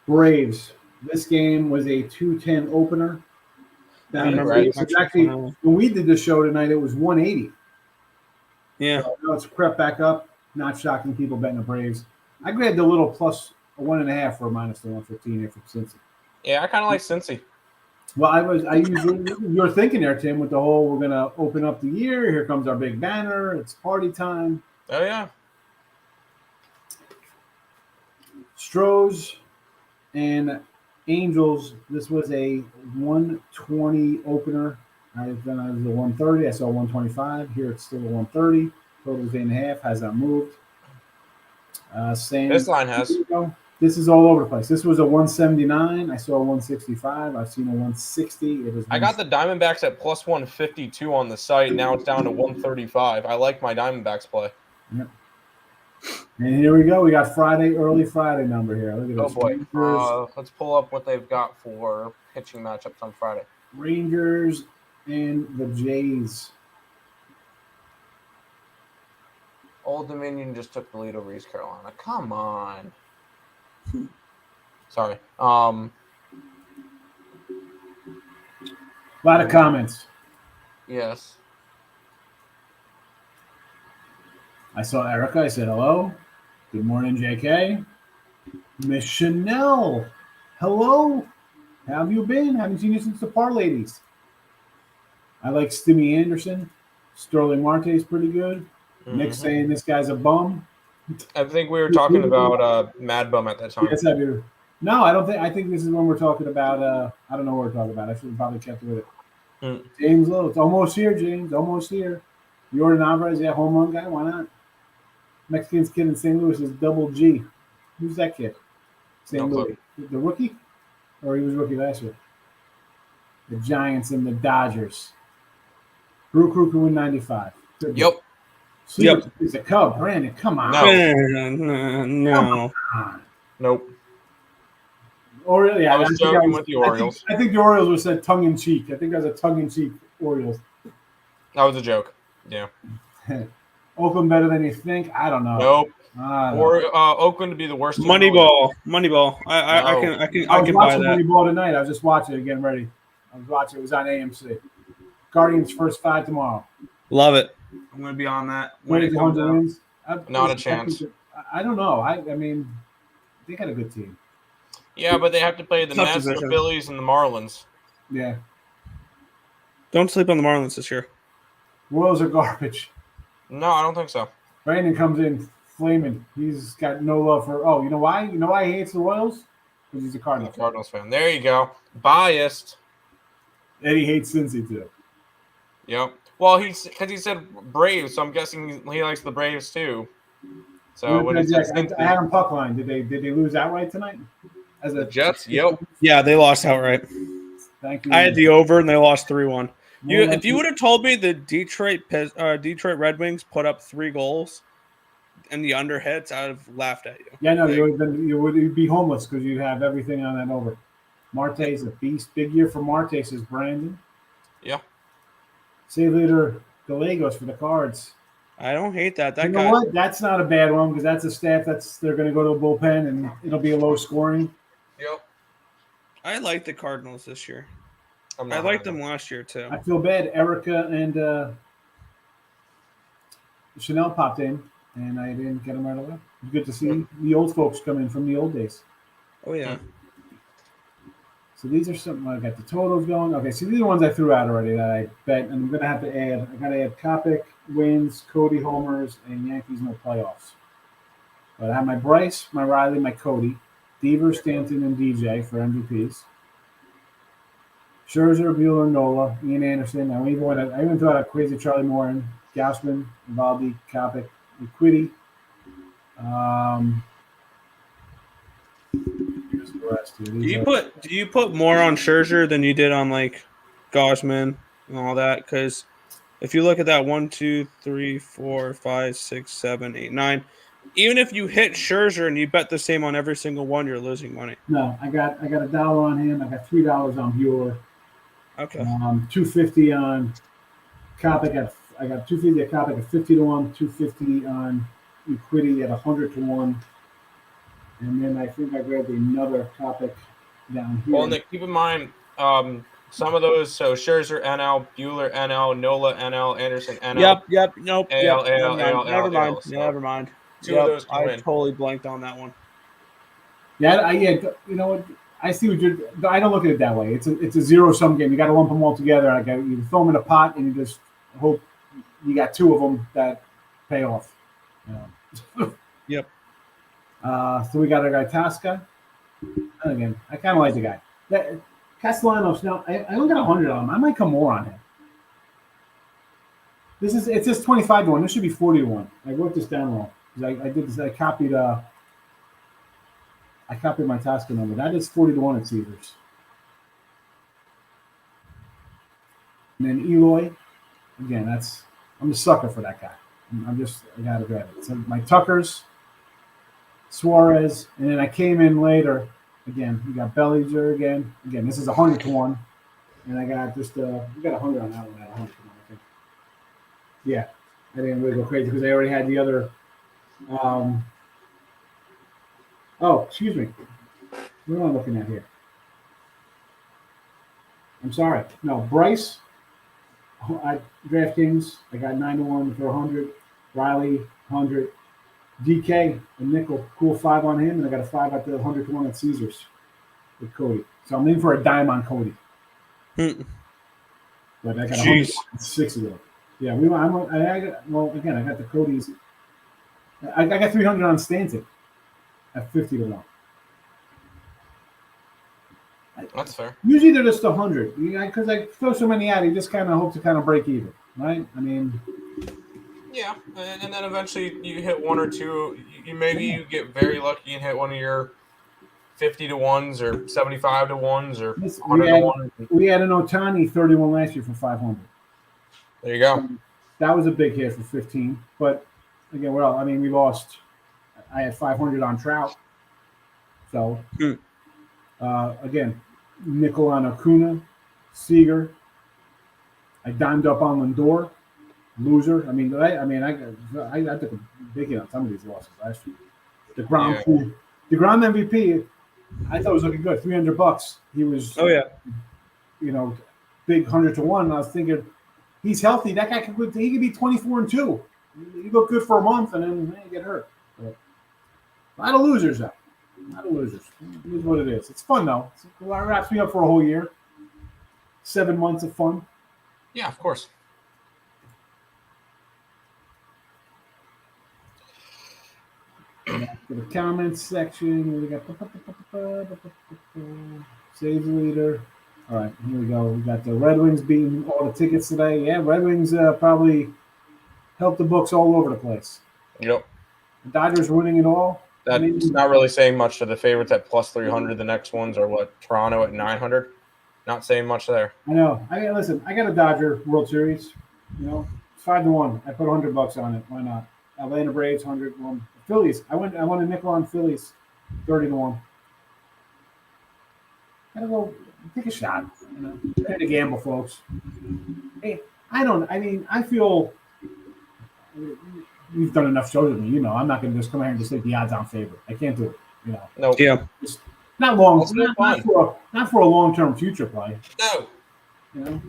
Braves. This game was a 210 opener. Now,
I remember
right.
it's actually, when we did the show tonight, it was 180.
Yeah.
So now it's crept back up. Not shocking people betting the Braves. I grabbed the little plus a 1.5 for minus the 115 here from Cincy.
Yeah, I kind of like Cincy.
Well, I usually you're thinking there, Tim, with the whole we're gonna open up the year. Here comes our big banner. It's party time.
Oh yeah.
Stros and Angels. This was a 120 opener. Then I was a 130. I saw 125. Here it's still a 130. Total is 8.5. Has not moved. Same.
This line has.
This is all over the place. This was a 179. I saw a 165. I've seen a 160. It was.
I got the Diamondbacks at plus 152 on the site. Now it's down to 135. I like my Diamondbacks play.
Yep. And here we go. We got early Friday number here. Look at
Oh
this.
boy. Let's pull up what they've got for pitching matchups on Friday.
Rangers and the Jays.
Old Dominion just took the lead over East Carolina. Come on. Sorry.
A lot of comments.
Yes.
I saw Erica. I said hello. Good morning, JK. Miss Chanel. Hello. How have you been? Haven't seen you since the Par Ladies. I like Stimmy Anderson. Sterling Marte is pretty good. Nick's saying this guy's a bum.
I think we were talking about Mad Bum at that time.
Yes, I do. No, I don't think. I think this is when we're talking about. I don't know what we're talking about. I should have probably kept with it. James Lowe. It's almost here, James. Almost here. Jordan Alvarez, yeah, home run guy. Why not? Mexican's kid in St. Louis is Double G. Who's that kid? St.
No
Louis. The rookie? Or he was rookie last year? The Giants and the Dodgers. Brew Crew can win 95.
Yep.
Sleeper is a Cub. Brandon, come on.
No.
Come
Nope.
Or yeah,
I was joking with the Orioles.
I think the Orioles was said tongue in cheek. I think that was a tongue in cheek Orioles.
That was a joke. Yeah.
Oakland better than you think? I don't know.
Nope.
I don't
Or
know.
Oakland to be the worst team. in the league.
Moneyball. I
No.
can
I was
buy
watching
that.
Moneyball tonight. I was just watching it, getting ready. I was watching. It was on AMC. Guardians first 5 tomorrow.
Love it. I'm going to be on that when it comes
100
out.
wins.
Not a chance.
I don't know. I mean, they got a good team.
Yeah, but they have to play the
Tough
Mets, the
division.
Phillies, and the Marlins.
Yeah.
Don't sleep on the Marlins this year.
Royals are garbage.
No, I don't think so.
Brandon comes in flaming. He's got no love for. Oh, you know why? You know why he hates the Royals? Because he's a
I'm
Cardinals
a Cardinals fan. There you go. Biased.
fan. And he hates Cincy too.
Yep. Well, because he said Braves, so I'm guessing he likes the Braves too. So when he said
I had him puck line. Did they lose outright tonight? As
the Jets, yep.
Yeah, they lost outright.
Thank you.
I had the over, and they lost 3-1.
More
If you would have told me the Detroit Red Wings put up 3 goals and the under hits, I would have laughed at you.
Yeah, no, you would be homeless because you have everything on that over. Marte's a beast. Big year for Marte, says Brandon.
Yeah.
Save leader Gallegos for the Cards.
I don't hate that.
You know what? That's not a bad one because that's a staff they're going to go to a bullpen and it'll be a low scoring.
Yep.
I like the Cardinals this year.
I'm
I
not
liked
high.
them last year too.
I feel bad. Erica and Chanel popped in, and I didn't get them right away. It's good to see the old folks come in from the old days.
Oh yeah.
So these are something I got the totals going. Okay, so these are ones I threw out already that I bet, and I'm gonna have to add. I gotta add Kopic wins, Cody homers, and Yankees no playoffs. But I have my Bryce, my Riley, my Cody, Devers, Stanton, and DJ for MVPs. Scherzer, Bueller, Nola, Ian Anderson. I even threw out a crazy Charlie Morin, Gausman, Valdi, Kopic, Quiddy. Here's the rest. Here.
Do you put more on Scherzer than you did on like Gausman and all that? Because if you look at that 1, 2, 3, 4, 5, 6, 7, 8, 9, even if you hit Scherzer and you bet the same on every single one, you're losing money.
No, I got $1 on him. I got $3 on Bueller.
Okay.
$250 on Kopic. I got $250 at Kopic at 50 to 1, $250 on Quiddy at 100 to 1. And then I think I grabbed another Kopic down here.
Well, Nick, keep in mind some of those. So Scherzer NL, Bueller NL, Nola NL, Anderson NL.
Yep. Nope.
AL,
yep.
AL,
Never mind.
AL, so
Never mind.
two of those can
I
win.
totally blanked on that one.
Yeah. You know what? I see what you're. I don't look at it that way. It's a zero-sum game. You got to lump them all together. You throw them in a pot, and you just hope you got 2 of them that pay off.
Yep.
So we got our guy Tasca. And again, I kind of like the guy. Castellanos. Now I only got 100 on him. I might come more on him. It says 25 to 1. This should be 40 to 1. I wrote this down wrong. I did this. I copied my Tasca number. That is 40 to 1 at Caesars. And then Eloy. Again, I'm a sucker for that guy. I gotta grab it. So my Tuckers, Suarez, and then I came in later. Again, we got Bellinger again. Again, this is 100 to 1. And I got we got 100 on that one at 100 to 1, I think. Yeah. I didn't really go crazy because I already had the other excuse me. What am I looking at here? I'm sorry. No, Bryce. DraftKings. I got 9 to 1 for 100. Riley 100. DK a nickel. Cool 5 on him, and I got a 5 at the 100 to 1 at Caesars with Cody. So I'm in for a dime on Cody. But I got 106 of them. Yeah, I got the Cody's. I got 300 on Stanton at 50 to 1.
That's fair.
Usually they're just 100. Because I throw so many out, you just kind of hope to kind of break even, right? I mean,
yeah, and then eventually you hit 1 or 2. You get very lucky and hit one of your 50 to 1s or 75 to 1s or
Listen,
100 to 1.
we had an Ohtani 31 last year for 500.
There you go.
That was a big hit for 15. But again, well, I mean, we lost. I had 500 on Trout. So, again, nickel on Acuna, Seager. I dimed up on Lindor, loser. I took a big hit on some of these losses last year. The ground MVP, I thought was looking good. $300. He was, big 100 to 1. And I was thinking, he's healthy. That guy could be 24-2. He looked good for a month, and then he get hurt. But a lot of losers out. A lot of losers. It is what it is. It's fun though. It wraps me up for a whole year. 7 months of fun.
Yeah, of course.
For the comments section, we got Save the Leader. All right, here we go. We got the Red Wings beating all the tickets today. Yeah, Red Wings probably helped the books all over the place.
Yep.
The Dodgers winning it all.
That's not really saying much to the favorites at plus 300. The next ones are what? Toronto at 900. Not saying much there.
I know. Listen, I got a Dodger World Series. It's 5-1. I put $100 on it. Why not? Atlanta Braves 100-1. Phillies. I won a nickel on Phillies, 30-1. Gotta go take a shot. Try to gamble, folks. Hey, I feel you've done enough shows with me. I'm not going to just come here and just take the odds-on favorite. I can't do it.
No.
Yeah.
Not long. Not for a long-term future play.
No.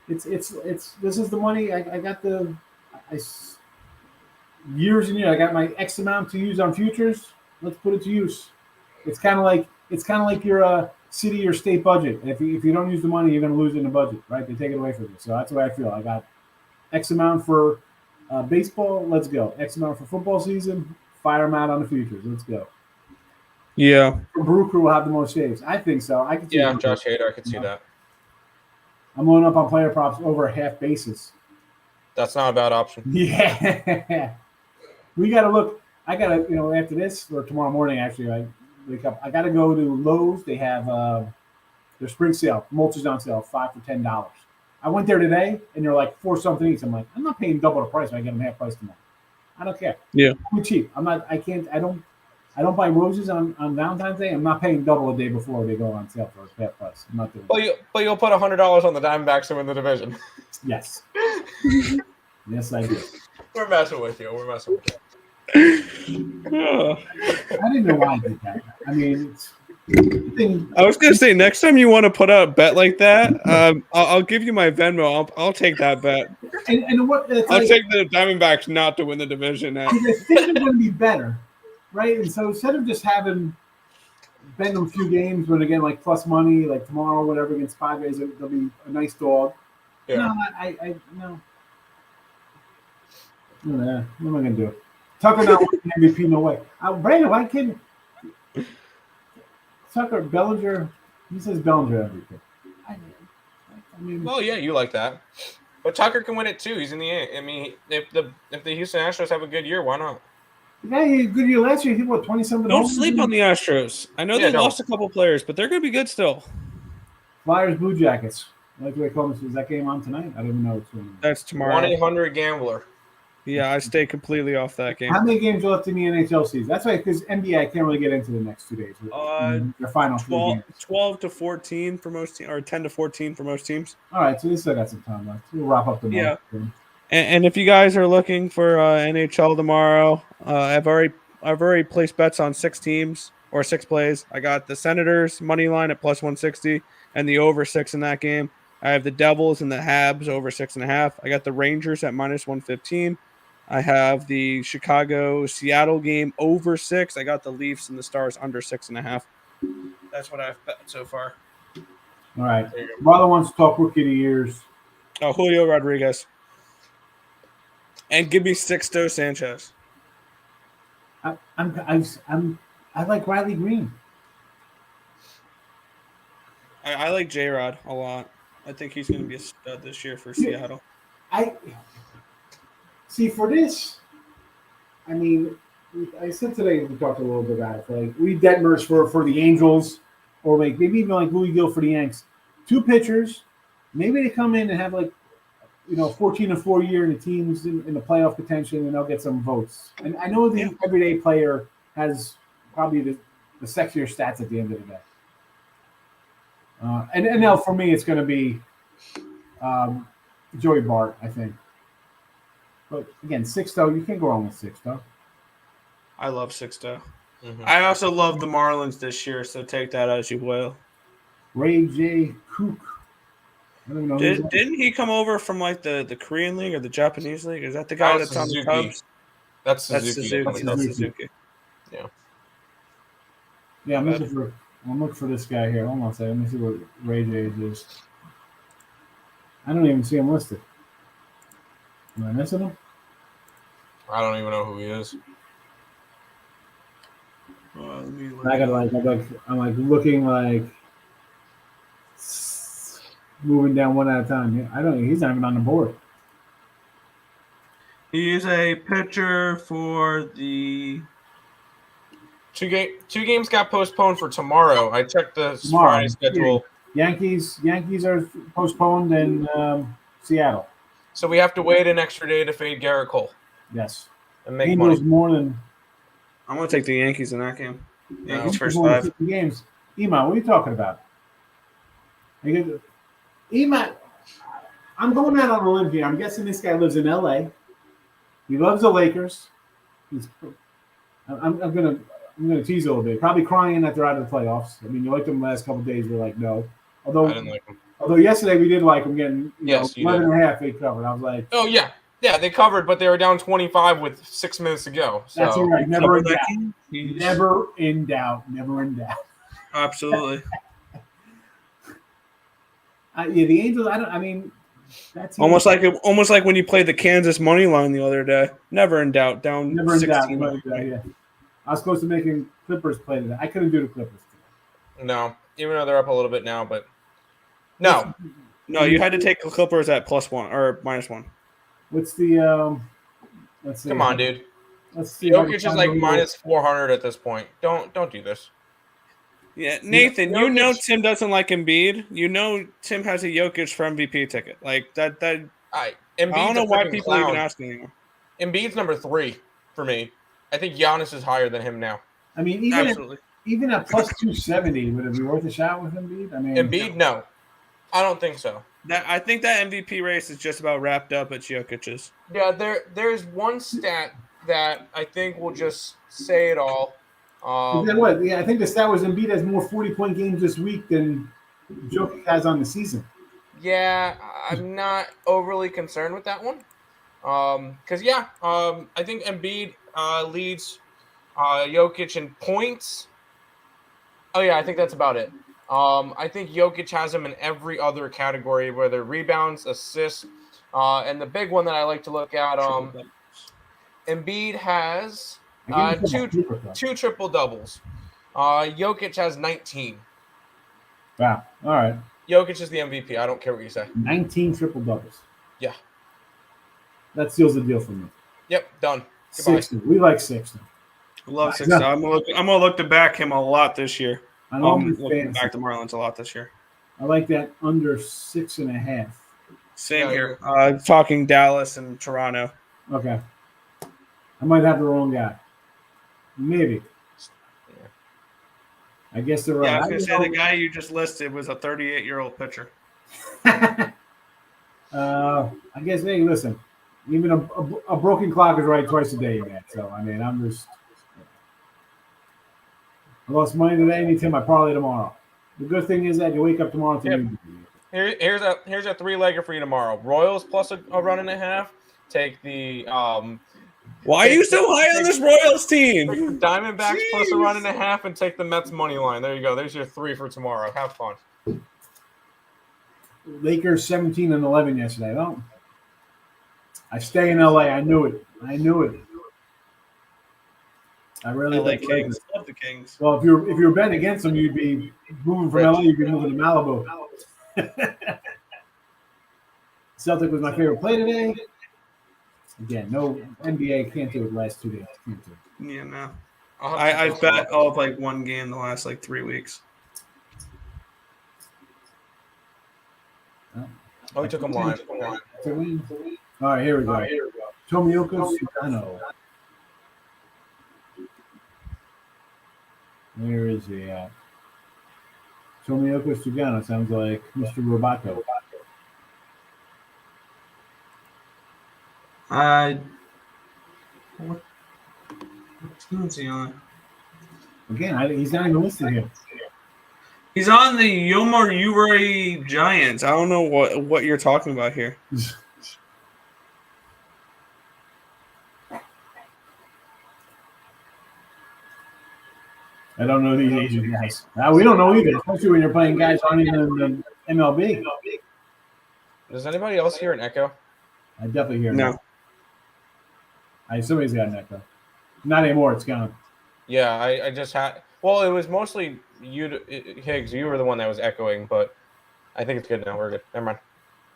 It's this is the money I got years and years. I got my X amount to use on futures. Let's put it to use. It's kind of like your city or state budget. If you don't use the money, you're going to lose it in the budget, right? They take it away from you. So that's the way I feel. I got X amount for baseball. Let's go. X amount for football season. Fire them out on the futures. Let's go.
Yeah.
Brew Crew will have the most saves. I think so. I can see
Josh Hader. I could see that.
I'm loading up on player props over a half basis.
That's not a bad option.
Yeah. We got to look. I got to, after this, or tomorrow morning, actually, I wake up. I got to go to Lowe's. They have their spring sale. Mulch on sale, $5 for $10. I went there today, and they're like $4 something each. I'm like, I'm not paying double the price if I get them half price tomorrow. I don't care.
Yeah.
I'm cheap. I'm not. I can't. I don't buy roses on Valentine's Day. I'm not paying double a day before they go on sale for half price. I'm not doing that.
But you'll put $100 on the Diamondbacks to win the division.
Yes. Yes, I do.
We're messing with you.
I didn't know why I did that. I mean,
I was gonna say next time you want to put out a bet like that, I'll give you my Venmo. I'll take that bet.
And what
I'll take the Diamondbacks not to win the division.
I think they're going to be better, right? And so instead of just having bet them a few games, when again like plus money, like tomorrow, whatever against Padres, they'll be a nice dog.
Yeah.
No. What am I going to do? Tucker not winning MVP, no way. Brandon, why can't Tucker, Bellinger, he says Bellinger MVP. I mean,
well, yeah, you like that. But Tucker can win it too. He's in the. I mean, if the Houston Astros have a good year, why not?
Yeah, he had a good year last year. He what 27.
Don't sleep on the Astros. I know they lost a couple players, but they're going to be good still.
Flyers, Blue Jackets. I like the way it comes. Is that game on tonight? I don't even know what's going on.
That's tomorrow.
1-800-GAMBLER.
Yeah, I stay completely off that game.
How many games are left in the NHL season? That's why, because NBA, I can't really get into the next 2 days. Their final
12 to 14 for most teams, or 10 to 14 for most teams.
All right, so we still got some time left. We'll wrap up the month.
Yeah. And if you guys are looking for NHL tomorrow, I've already placed bets on 6 teams or 6 plays. I got the Senators money line at plus 160 and the over 6 in that game. I have the Devils and the Habs over 6.5. I got the Rangers at minus 115. I have the Chicago-Seattle game over 6. I got the Leafs and the Stars under 6.5. That's what I've bet so far.
All right. Brother wants to talk rookie of the years.
Oh, Julio Rodriguez. And give me Sixto Sanchez.
I like Riley Green.
I like J-Rod a lot. I think he's going to be a stud this year for Seattle.
See, for this, I mean, I said today we talked a little bit about it. Like we Detmers for the Angels, or like maybe even like Louis Gill for the Yanks. Two pitchers, maybe they come in and have like 14-4 year, and the team's in the playoff contention, and they'll get some votes. And I know the everyday player has probably the sexier stats at the end of the day. And now for me, it's going to be Joey Bart, I think. But again, Sixto, you can't go wrong with Sixto.
I love Sixto.
Mhm.
I also love the Marlins this year, so take that as you will.
Ray J. Kook. I don't know.
Didn't he come over from like the Korean League or the Japanese League? Is that the guy that's on the
Suzuki.
Cubs?
That's
That's
Suzuki.
Suzuki. That's Suzuki.
Yeah, I'm looking for this guy here. Hold on a second. Let me see what Ray J is. I don't even see him listed. Am I missing him?
I don't even know who he is.
Let me look.
I'm looking like moving down one at a time. Yeah, I don't. He's not even on the board.
He is a pitcher for the.
Two games got postponed for tomorrow. I checked the Friday schedule.
Yankees are postponed in Seattle.
So we have to wait an extra day to fade Garrett Cole
Yes.
and make
Angels
money.
more than
I'm gonna take the Yankees in that game. Yankees
No.
first
more than
5.
50 games. Ema, what are you talking about? Ema, I'm going out on a limb here. I'm guessing this guy lives in LA. He loves the Lakers. I'm gonna tease a little bit. Probably crying that they're out of the playoffs. I mean, you liked them the last couple of days. We're like, no.
I didn't like him.
Although yesterday we did like them getting
Yes, you
11
did.
and a half they covered. I was like,
Oh yeah, they covered, but they were down 25 with 6 minutes to go. So
that's all right. Never in doubt.
He's-
Never in doubt. Never in doubt.
Absolutely.
The Angels. I mean, that's
almost like when you played the Kansas money line the other day. Never in doubt. Down
never in doubt.
16.
Never in doubt. Yeah. I was close to making Clippers play today. I couldn't do the Clippers today.
no, even though they're up a little bit now, but no.
No, you had to take the Clippers at +1 or -1.
What's the let's see.
Come on, dude.
Let's see.
Jokic is like minus 400 at this point. Don't do this.
Yeah, Nathan, you
Jokic-
know Tim doesn't like Embiid. You know Tim has a Jokic for MVP ticket. Like that.
Embiid's
I don't know
a
why
freaking
people
clown.
even ask anymore.
Embiid's number 3 for me. I think Giannis is higher than him now.
I mean,
Absolutely.
even at plus 270, would it be worth a shot with Embiid? I mean,
Embiid, no. I don't think so.
I think that MVP race is just about wrapped up at Jokic's.
Yeah, there's one stat that I think will just say it all.
Then what? Yeah, I think the stat was Embiid has more 40-point games this week than Jokic has on the season.
Yeah, I'm not overly concerned with that one. Because I think Embiid leads Jokic in points. Oh yeah, I think that's about it. I think Jokic has him in every other category, whether rebounds, assists, and the big one that I like to look at. Embiid has two triple doubles. Jokic has 19.
Wow. All right.
Jokic is the MVP. I don't care what you say.
19 triple doubles.
Yeah.
That seals the deal for me.
Yep, done. Goodbye.
60. We like 60.
Love Sixto. I'm gonna look to back him a lot this year.
I know
I'm
I'm
looking back to Marlins a lot this year.
I like that under 6.5.
Same
Yeah,
here. Talking Dallas and Toronto.
Okay. I might have the wrong guy. Maybe. I guess they're right.
Yeah, I was gonna say the guy you just listed was a 38-year-old pitcher.
I guess. Hey, listen. Even a broken clock is right twice a day, man. So I mean, I lost money today. Anytime I parlay tomorrow. The good thing is that you wake up tomorrow.
Here's a 3-legger for you tomorrow. Royals plus a run and a half. Take the
Why are you so high on this Royals team?
Diamondbacks plus a run and a half, and take the Mets money line. There you go. There's your 3 for tomorrow. Have fun.
Lakers 17-11 yesterday. Well, I stay in LA. I knew it. I really
LA
like
Kings. Love the Kings.
Well, if you're betting against them, you'd be moving from LA. You'd be moving to Malibu. Celtic was my favorite play today. Again, no NBA can't do it last 2 days. Can't do it.
Yeah, no.
I'll have to
I
look
bet
up.
all of like one game the last like 3 weeks.
Oh, we took him live.
It's a win. All right, here we go. Tomioka Sugano. Where is he at? Tomioka Sugano sounds like Mr. Roboto.
What team is he on?
Again, he's not even listed here.
He's on the Yomiuri Giants. I don't know what you're talking about here.
I don't know these Asian guys. We don't know either, especially when you're playing guys aren't even in the MLB.
Does anybody else hear an echo?
I definitely hear
No.
Somebody's got an echo. Not anymore. It's gone.
Yeah, I just had. Well, it was mostly you, Higgs. You were the one that was echoing, but I think it's good now. We're good. Never mind.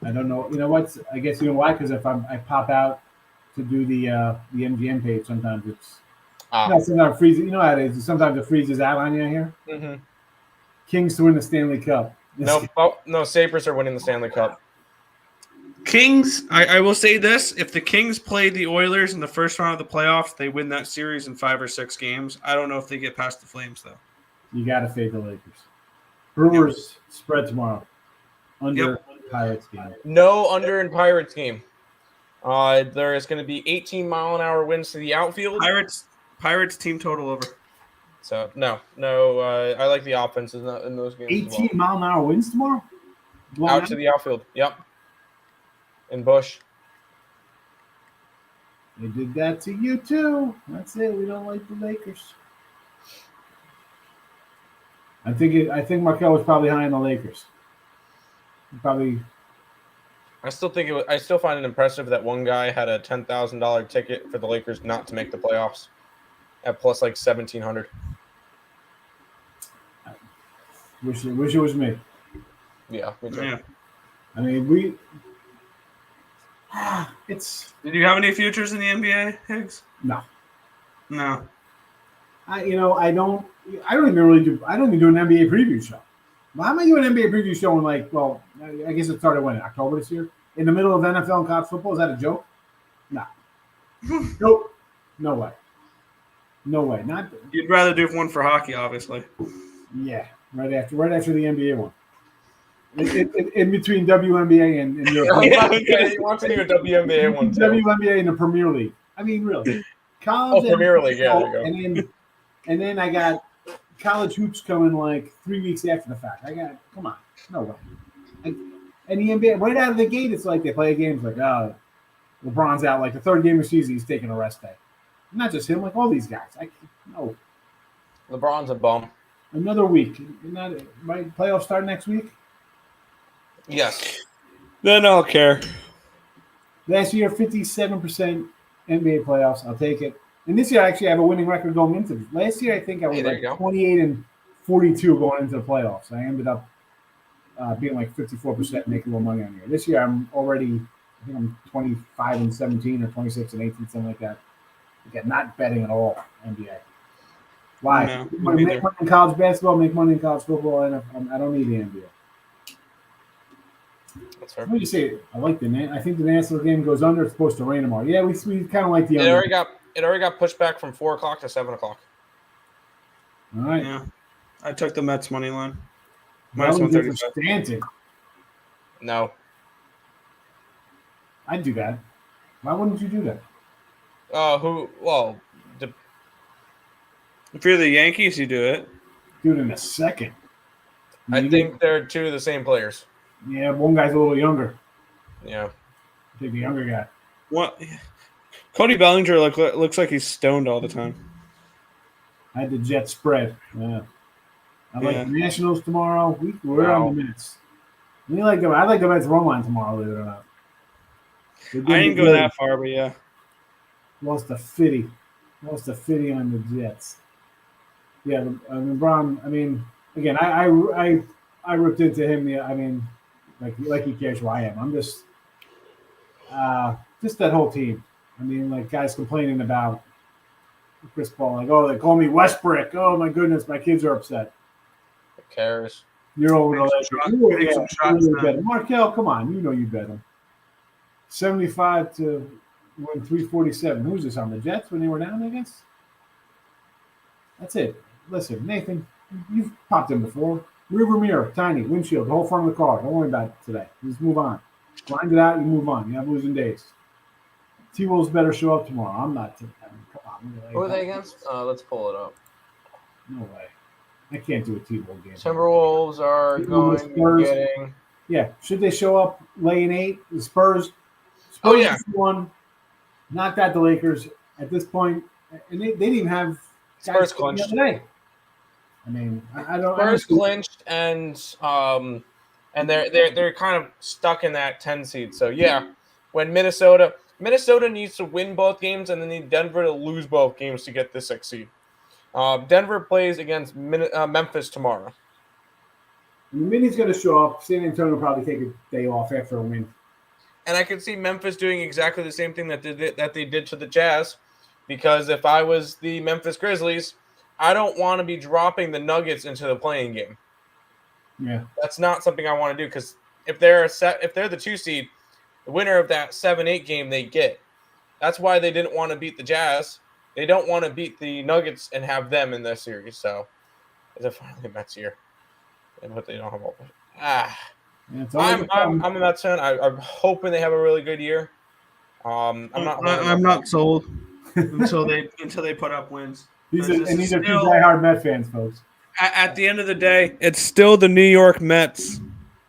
I don't know. You know what? I guess you know why? Because if I pop out to do the MGM page, sometimes it's sometimes it freezes. You know how it is. Sometimes it freezes out on you here.
Mm-hmm.
Kings to win the Stanley Cup.
No, Sabres are winning the Stanley Cup.
Kings, I will say this. If the Kings play the Oilers in the first round of the playoffs, they win that series in 5 or 6 games. I don't know if they get past the Flames, though.
You got to fade the Lakers. Brewers spread tomorrow. Under Pirates game.
No under in Pirates game. There is going to be 18-mile-an-hour winds to the outfield.
Pirates team total over.
So, no. I like the offenses in those games.
18-mile-an-hour winds tomorrow?
Out to the outfield. Yep. In Bush.
They did that to you, too. That's it. We don't like the Lakers. I think Markel was probably high on the Lakers. Probably.
I still find it impressive that one guy had a $10,000 ticket for the Lakers not to make the playoffs at plus like 1,700.
Wish it was me.
Yeah, me too.
Yeah.
I mean,
Did you have any futures in the NBA, Higgs?
No. I don't even do an NBA preview show. Why am I doing an NBA preview show in I guess it started when, October this year? In the middle of NFL and college football? Is that a joke? No. Nope. No way. No way. Not.
You'd rather do one for hockey, obviously.
Yeah, right after the NBA one. In between WNBA and
Yeah, you want to do a WNBA one too.
WNBA and the Premier League. I mean, really. College
Premier League, yeah, there you go.
And then I got college hoops coming like 3 weeks after the fact. Come on, no way. And the NBA, right out of the gate, it's like they play games like, LeBron's out. Like the third game of the season, he's taking a rest day. Not just him, like all these guys. No.
LeBron's a bum.
Another week. My playoffs start next week?
Yes.
Then I'll care.
Last year, 57% NBA playoffs. I'll take it. And this year, I actually have a winning record going into it. Last year, I think I was 28-42 going into the playoffs. I ended up being like 54%, making a little money on here. This year, I'm 25-17 or 26-18, something like that. Again, not betting at all, NBA. Why?
No,
Make money in college basketball, make money in college football, and I don't need the NBA.
That's fair.
What do you say? I think the national game goes under. It's supposed to rain tomorrow. Yeah, we kind of like the under.
It already got pushed back from 4 o'clock to 7 o'clock.
All right.
Yeah. I took the Mets money line.
Minus
Minus
135.
135.
No.
I'd do that. Why wouldn't you do that?
If you're the Yankees, you do it.
Do it in a second.
I think they're two of the same players.
Yeah, one guy's a little younger.
Yeah.
Take the younger guy.
What? Cody Bellinger looks like he's stoned all the time.
I had the Jets spread. Yeah. I like the Nationals tomorrow. We're on the Mets. I like the Mets run line tomorrow, believe it or not.
I didn't go that far, but yeah.
Lost a 50 on the Jets. Yeah, LeBron. I mean, again, I ripped into him. Yeah, I mean, like he cares who I am. I'm just that whole team. I mean, like guys complaining about Chris Paul, like, oh, they call me Westbrook. Oh my goodness, my kids are upset.
Who cares?
You're over the ledge.
Take some shots now.
Bet him. Markel, come on, you know you bet him. 75 to win 347. Who's this on the Jets when they were down against? That's it. Listen, Nathan, you've popped in before. River mirror, tiny, windshield, the whole front of the car. Don't worry about it today. Just move on. Grind it out, you move on. You have losing days. T-Wolves better show up tomorrow. I'm not. Come on.
Who are they against? Let's pull it up.
No way. I can't do a T-Wolves game.
Timberwolves are going to be getting.
Yeah. Should they show up laying 8? The Spurs.
Oh, yeah.
Won. Knocked out the Lakers at this point. And they didn't even have
Spurs clinched.
I mean, I don't.
Spurs clinched, and they're kind of stuck in that 10 seed. So yeah, when Minnesota needs to win both games, and they need Denver to lose both games to get the 6th seed. Denver plays against Memphis tomorrow.
Minnie's going to show up. San Antonio will probably take a day off after a win.
And I could see Memphis doing exactly the same thing that they did to the Jazz, because if I was the Memphis Grizzlies, I don't want to be dropping the Nuggets into the playing game.
Yeah,
that's not something I want to do, because if they're the 2 seed, the winner of that 7-8 game they get. That's why they didn't want to beat the Jazz. They don't want to beat the Nuggets and have them in this series. So is it finally Mets year? But they don't have all. I'm a Mets fan. I'm hoping they have a really good year. I'm
not sold until they put up wins.
These are 2 diehard Met fans, folks.
At the end of the day, it's still the New York Mets.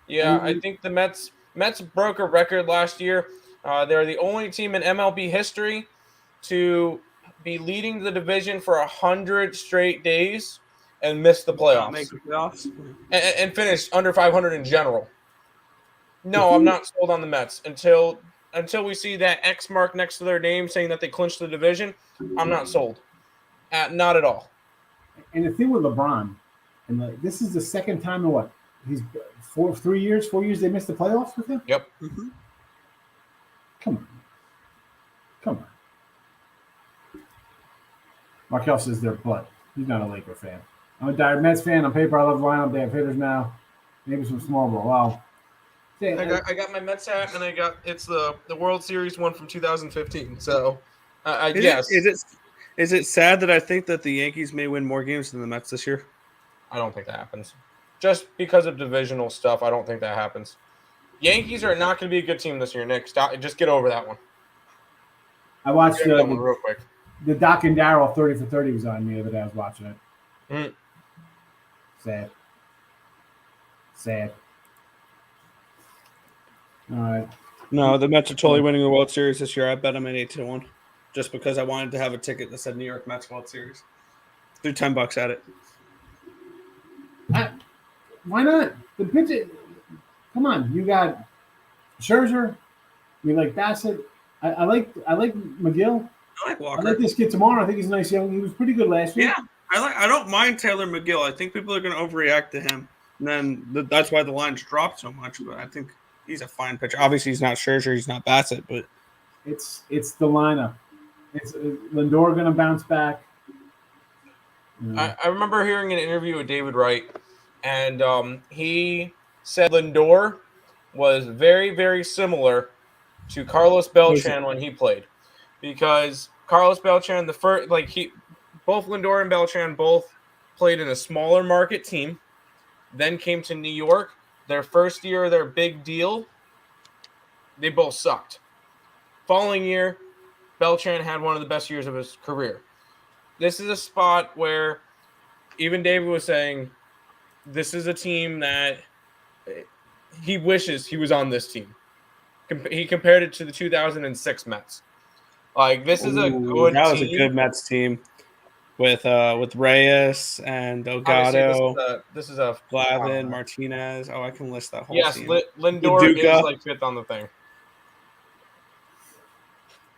Yeah, I think the Mets broke a record last year. They're the only team in MLB history to be leading the division for 100 straight days and miss the playoffs.
Make the playoffs.
And finish under 500 in general. No, I'm not sold on the Mets until we see that X mark next to their name saying that they clinched the division. I'm not sold. Not at all.
And the thing with LeBron, and this is the second time in what? He's 4 years they missed the playoffs with him?
Yep.
Mm-hmm. Come on. Markel says they're butt. He's not a Laker fan. I'm a dire Mets fan. On paper, I love the lineup. They have hitters now. Maybe some small ball. Wow.
I got my Mets hat, and it's the World Series one from 2015. So, yes.
Is it sad that I think that the Yankees may win more games than the Mets this year?
I don't think that happens. Just because of divisional stuff, I don't think that happens. Yankees are not going to be a good team this year, Nick. Just get over that one.
I watched
that one real quick.
The Doc and Darryl 30 for 30 was on the other day. I was watching it.
Mm.
Sad. All right.
No, the Mets are totally winning the World Series this year. I bet them at 8-1, just because I wanted to have a ticket that said New York Mets World Series. Threw $10 at it.
Why not? The pitch. Come on, you got Scherzer. You like Bassett. I like McGill.
I like Walker.
I like this kid tomorrow. I think he's a nice young. He was pretty good last year.
Yeah, I don't mind Taylor McGill. I think people are going to overreact to him, and then that's why the lines dropped so much. But I think he's a fine pitcher. Obviously, he's not Scherzer. He's not Bassett, but
it's the lineup. It's Lindor going to bounce back.
I remember hearing an interview with David Wright, and he said Lindor was very, very similar to Carlos Beltran when he played, because Carlos Beltran, both Lindor and Beltran both played in a smaller market team, then came to New York. Their first year, their big deal, they both sucked. Following year, Beltran had one of the best years of his career. This is a spot where even David was saying this is a team that he wishes he was on this team. He compared it to the 2006 Mets. Like, this is a good
that was
team.
A good Mets team with Reyes and Delgado.
This is a
Glavine, Martinez. Oh, I can list that whole team.
Yes, Lindor is like fifth on the thing.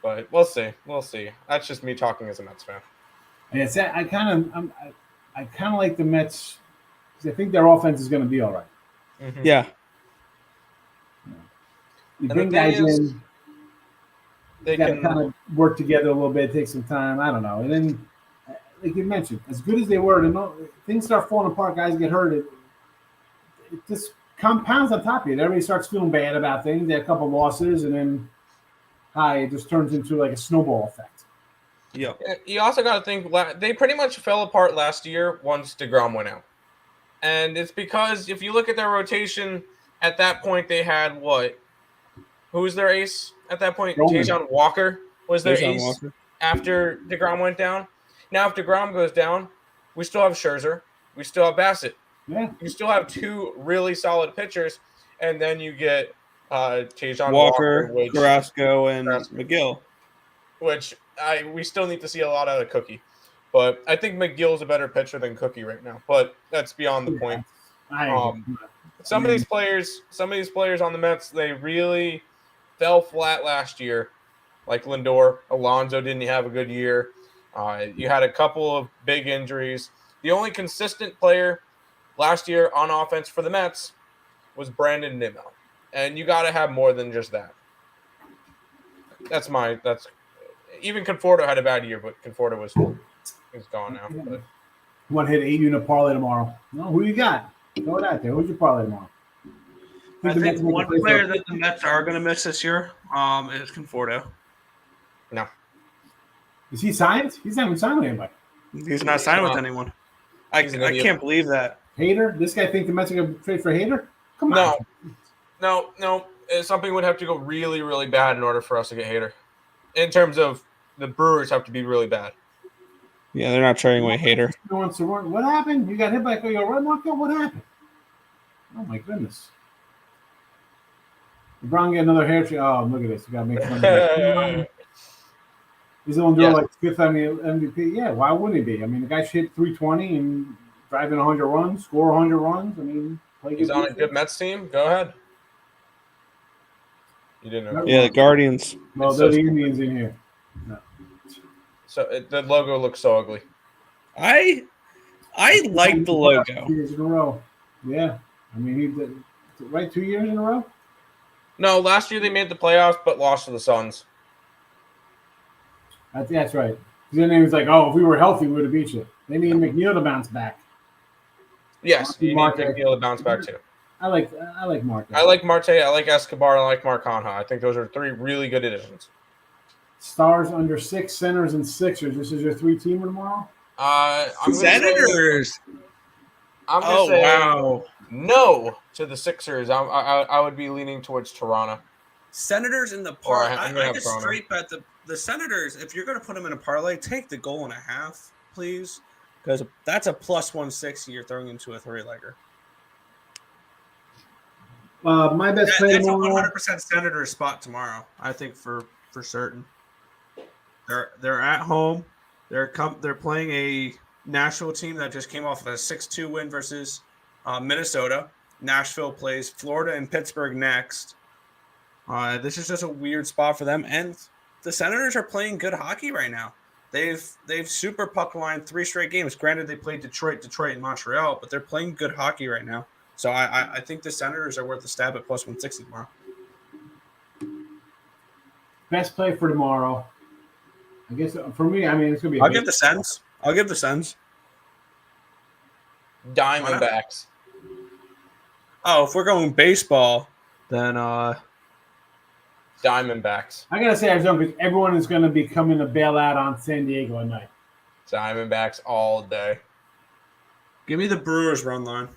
But we'll see. That's just me talking as a Mets fan.
And I kind of like the Mets. I think their offense is going to be all right.
Mm-hmm.
Yeah.
You bring guys in.
They
got to
can
kind of work together a little bit, take some time. I don't know. And then, like you mentioned, as good as they were, things start falling apart. Guys get hurt. It just compounds on top of it. Everybody starts feeling bad about things. They have a couple losses, and then it just turns into like a snowball effect.
Yeah.
You also got to think they pretty much fell apart last year once DeGrom went out. And it's because if you look at their rotation, at that point they had what? Who was their ace at that point? Taijuan Walker was their ace after DeGrom went down. Now, if DeGrom goes down, we still have Scherzer. We still have Bassett.
Yeah.
You still have two really solid pitchers. And then you get Taijuan
Walker,
Walker,
Carrasco, and McGill.
Which we still need to see a lot out of Cookie. But I think McGill is a better pitcher than Cookie right now. But that's beyond the point. Some of these players on the Mets, they really fell flat last year. Like Lindor, Alonso didn't have a good year. You had a couple of big injuries. The only consistent player last year on offense for the Mets was Brandon Nimmo. And you got to have more than just that. Even Conforto had a bad year, but Conforto was gone now. But.
Want to hit 8 unit parlay tomorrow? No, who you got? Throw it out there. Who's your parlay tomorrow?
I think one player that the Mets are going to miss this year is Conforto.
No.
Is he signed? He's not even signed with anybody.
He's not signed with anyone. I can't believe that.
Hater? This guy think the Mets are going to trade for Hater? Come on.
No. Something would have to go really, really bad in order for us to get Hater. In terms of the Brewers have to be really bad.
Yeah, they're not trading away Hater.
What happened? You got hit by your red marker? What happened? Oh, my goodness. LeBron get another hair trade. Oh, look at this. You got to make fun of He's the one doing like fifth on the MVP. Yeah, why wouldn't he be? I mean, the guy hit 320 and driving 100 runs, score 100 runs. I mean,
he's on a good Mets team. Go ahead. You didn't know.
Yeah, the Guardians.
Well, they're the Indians in here. No.
So the logo looks so ugly.
I like the logo.
2 years in a row. Yeah. I mean, he did right 2 years in a row?
No, last year they made the playoffs but lost to the Suns.
That's right. Then he was like, "Oh, if we were healthy, we would have beat you." They need McNeil to bounce back.
Yes, you need McNeil to bounce back too.
I like Marte.
I like Marte. I like Escobar. I like Marcanja. I think those are 3 really good additions.
Stars under 6, centers and Sixers. This is your 3-teamer tomorrow.
Senators.
I'm gonna say wow. No to the Sixers. I would be leaning towards Toronto.
Senators in the parlay. I just
Toronto.
straight bet the Senators. If you're going to put them in a parlay, take the goal and a half, please, because that's a plus 160 you're throwing into a 3-legger.
My best play
That's
tomorrow.
a 100% Senators spot tomorrow. I think for certain. They're at home. They're playing a Nashville team that just came off of a 6-2 win versus Minnesota. Nashville plays Florida and Pittsburgh next. This is just a weird spot for them, and the Senators are playing good hockey right now. They've super puck lined 3 straight games. Granted, they played Detroit, and Montreal, but they're playing good hockey right now. So I think the Senators are worth a stab at plus 160 tomorrow.
Best play for tomorrow. I guess for me, I mean, it's gonna be.
I'll give the Sens.
Diamondbacks.
Oh, if we're going baseball, then
Diamondbacks.
I gotta say, because everyone is gonna be coming to bail out on San Diego at night.
Diamondbacks all day.
give me the Brewers run line.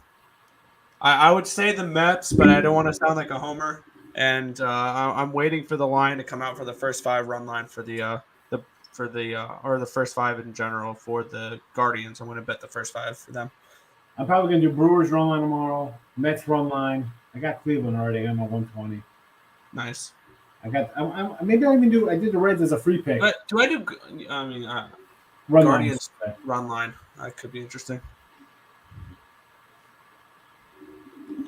I would say the Mets, but I don't want to sound like a homer. And I'm waiting for the line to come out for the first 5 run line for the first 5 in general for the Guardians. I'm going to bet the first 5 for them.
I'm probably going to do Brewers run line tomorrow, Mets run line. I got Cleveland already. I got my 120.
Nice.
Maybe I did the Reds as a free pick.
But do I do? I mean,
Run
Guardians
line.
run line. That could be interesting.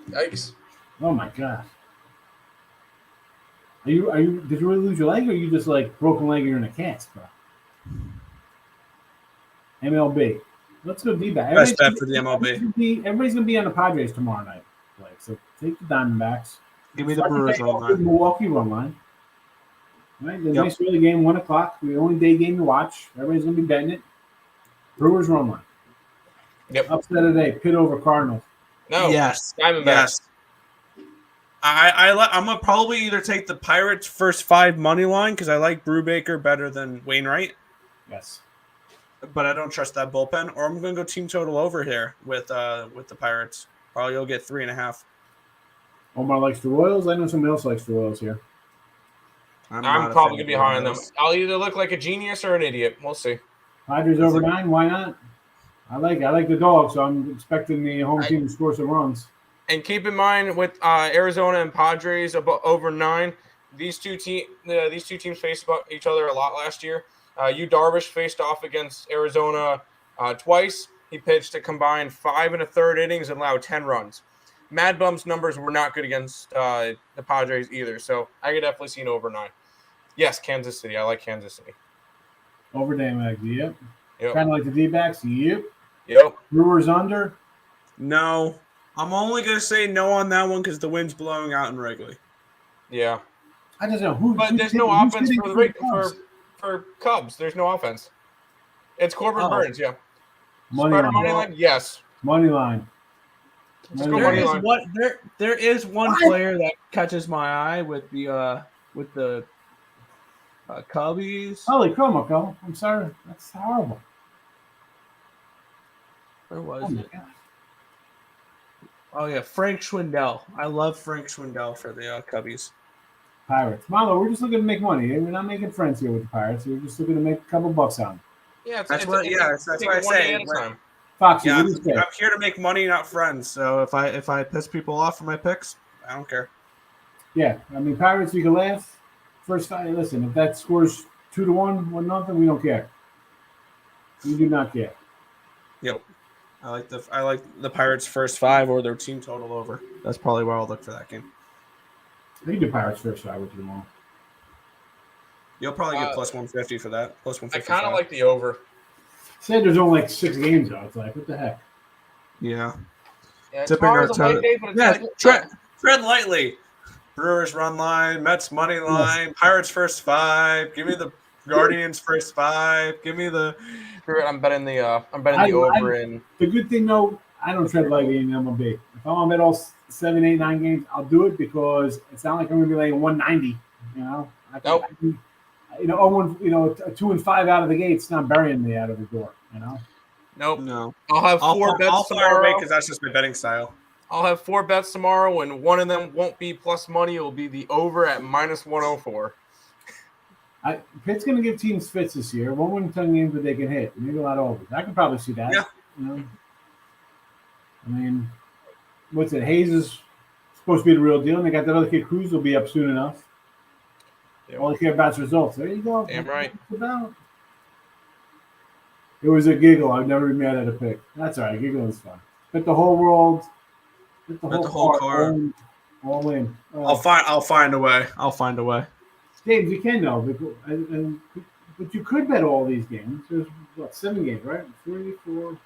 Yikes.
Oh my god. Did you really lose your leg, or are you just like broken leg or you're in a cast, bro? MLB. Let's go D-back.
Best bet for the MLB.
Everybody's gonna be on the Padres tomorrow night. So take the Diamondbacks.
Give me the Brewers run line.
Milwaukee run line. Right? The
Yep.
nice early game, 1 o'clock. The only day game to watch. Everybody's going to be betting it. Brewers run line.
Yep.
Upset today. Pitt over Cardinals.
No.
Yes.
Diamondbacks.
Yes. I'm gonna probably either take the Pirates first 5 money line because I like Brubaker better than Wainwright,
Yes.
but I don't trust that bullpen. Or I'm gonna go team total over here with the Pirates. Probably you'll get 3.5.
Omar likes the Royals. I know somebody else likes the Royals here.
I'm
I'm
not a
probably
fan
going to be
of
high on them.
Royals.
I'll either look like a genius or an idiot. We'll see.
Padres over 9. Why not? I like the dog, so I'm expecting the home team to score some runs.
And keep in mind with Arizona and Padres over 9, these two teams faced each other a lot last year. Yu Darvish faced off against Arizona twice. He pitched a combined 5 1/3 innings and allowed 10 runs. Mad Bum's numbers were not good against the Padres either, so I could definitely see an over 9. Yes, Kansas City. I like Kansas City.
Over Damags. Yep.
Yep.
Kind of like the D-backs. Yep.
Yep.
Brewers under.
No, I'm only gonna say no on that one because the wind's blowing out in Wrigley.
Yeah.
I just know who.
But there's no offense for Cubs. There's no offense. It's Corbin Burns, yeah.
Money
Spreader
line.
money line? Yes.
Money line.
Just go
Money
money
line.
line.
There is one player that catches my eye with the Cubbies.
Holy Chromacom. I'm sorry. That's horrible.
Where was
Oh my
it?
God.
Oh yeah, Frank Schwindel. I love Frank Schwindel for the Cubbies.
Pirates. Marlo, we're just looking to make money. We're not making friends here with the Pirates. We're just looking to make a couple bucks on them.
Yeah,
That's what I say.
Foxy,
Yeah,
what do you say?
I'm here to make money, not friends. So if I piss people off for my picks, I don't care.
Yeah, I mean, Pirates, we can laugh. First fight, listen, if that scores 2-1, 1-0, we don't care. We do not care.
Yep. I like the Pirates first 5 or their team total over. That's probably where I'll look for that game.
We can do Pirates first fight with you tomorrow.
You'll probably get plus 150 for that. Plus
I
150.
kind of like the over.
Said there's only like 6 games though. It's like, what the heck?
Yeah.
Yeah,
Tipping
tomorrow's
our
a light
toe.
day, but it's
Yeah,
like,
tread lightly. Brewers run line, Mets money line, Pirates first 5. Give me the Guardians first 5. Give me the.
screw it. I'm betting the over in.
The good thing though, I don't tread lightly in MLB. If I'm gonna bet all 7, 8, 9 games, I'll do it because it's not like I'm gonna be laying 190. You know,
Nope.
A 2 and 5 out of the gate, it's not burying me out of the door. You know.
Nope.
No.
I'll have 4 bets
I'll fire away
tomorrow.
because that's just my betting style.
I'll have 4 bets tomorrow, and one of them won't be plus money. It will be the over at minus 104.
Pitt's going to give teams fits this year. 1 win 10 games that they can hit. Maybe a lot of overs. I can probably see that.
Yeah.
You know? I mean, what's it? Hayes is supposed to be the real deal, and they got that other kid, Cruz, will be up soon enough.
Yep.
All they care about is results. There you go.
Damn right.
That's what it's about. It was a giggle. I've never been mad at a pick. That's all right. Giggle is fun. Bet the whole world. Bet the whole card. All in.
I'll find a way. I'll find a way.
Games you can though, but you could bet all these games. There's 7 games, right? 3, 4.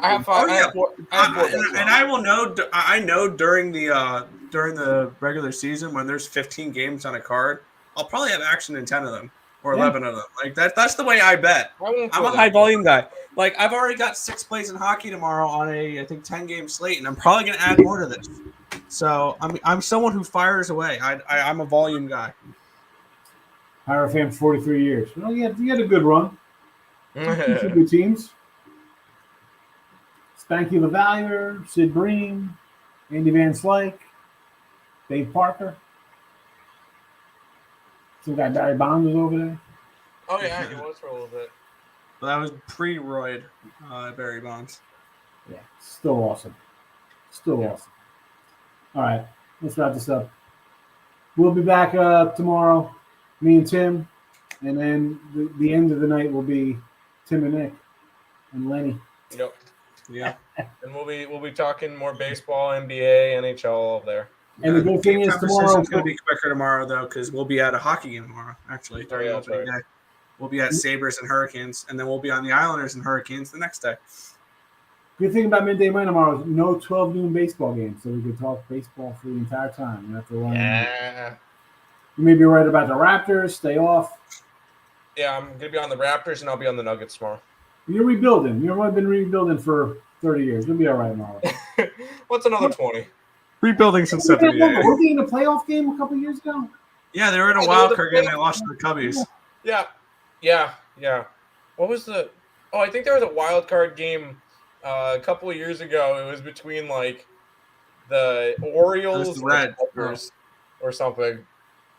I have 5.
Oh,
I
yeah.
have 4 bets
And I will know. I know during the regular season when there's 15 games on a card, I'll probably have action in 10 of them or 11 of them. Like that's the way I bet. I'm a high volume guy. Like I've already got 6 plays in hockey tomorrow on I think 10 game slate, and I'm probably going to add more to this. So I'm someone who fires away. I'm a volume guy.
Pirate fan, 43 years. Well, you had a good run. 2 good teams. Spanky LaValliere, Sid Bream, Andy Van Slyke, Dave Parker. Some guy Barry Bonds was over there.
Oh yeah, he was for a little bit.
But that was pre-Royd Barry Bonds.
Yeah, still awesome. Still awesome. All right, let's wrap this up. We'll be back tomorrow, me and Tim, and then the end of the night will be Tim and Nick and Lenny.
Yep.
Yeah.
And we'll be talking more baseball, NBA, NHL, all there.
And the good thing is tomorrow
It's going to be quicker tomorrow though because we'll be at a hockey game tomorrow. Actually, during
Yeah, that's
opening
right.
day, we'll be at Sabres and Hurricanes, and then we'll be on the Islanders and Hurricanes the next day.
good thing about midday night tomorrow is no 12 noon baseball games, so we could talk baseball for the entire time. We have to run.
Yeah.
You may be right about the Raptors. Stay off.
Yeah, I'm gonna be on the Raptors and I'll be on the Nuggets tomorrow.
You're rebuilding. You've only been rebuilding for 30 years. You'll be all right, Marlon.
What's another 20?
Rebuilding since
Were
78.
they in a playoff game a couple years ago?
Yeah, they were in a wild card game. They lost to the Cubbies.
Yeah. What was the? Oh, I think there was a wild card game a couple of years ago. It was between like the Orioles
the
and
Reds.
the Clippers or something.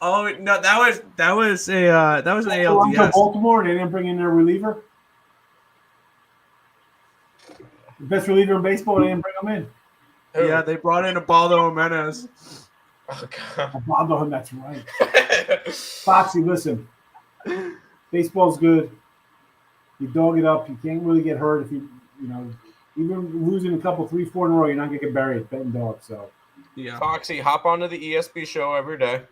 Oh no, that was an ALDS.
Baltimore. They didn't bring in their reliever. The best reliever in baseball. They didn't bring him in.
Who?
Yeah, they brought in Ubaldo Jimenez.
Oh God.
Bob, that's right. Foxy, listen. Baseball's good. You dog it up. You can't really get hurt if you even losing a couple 3-4 in a row. You're not gonna get buried betting dogs. So
Yeah.
Foxy, hop onto the ESB show every day.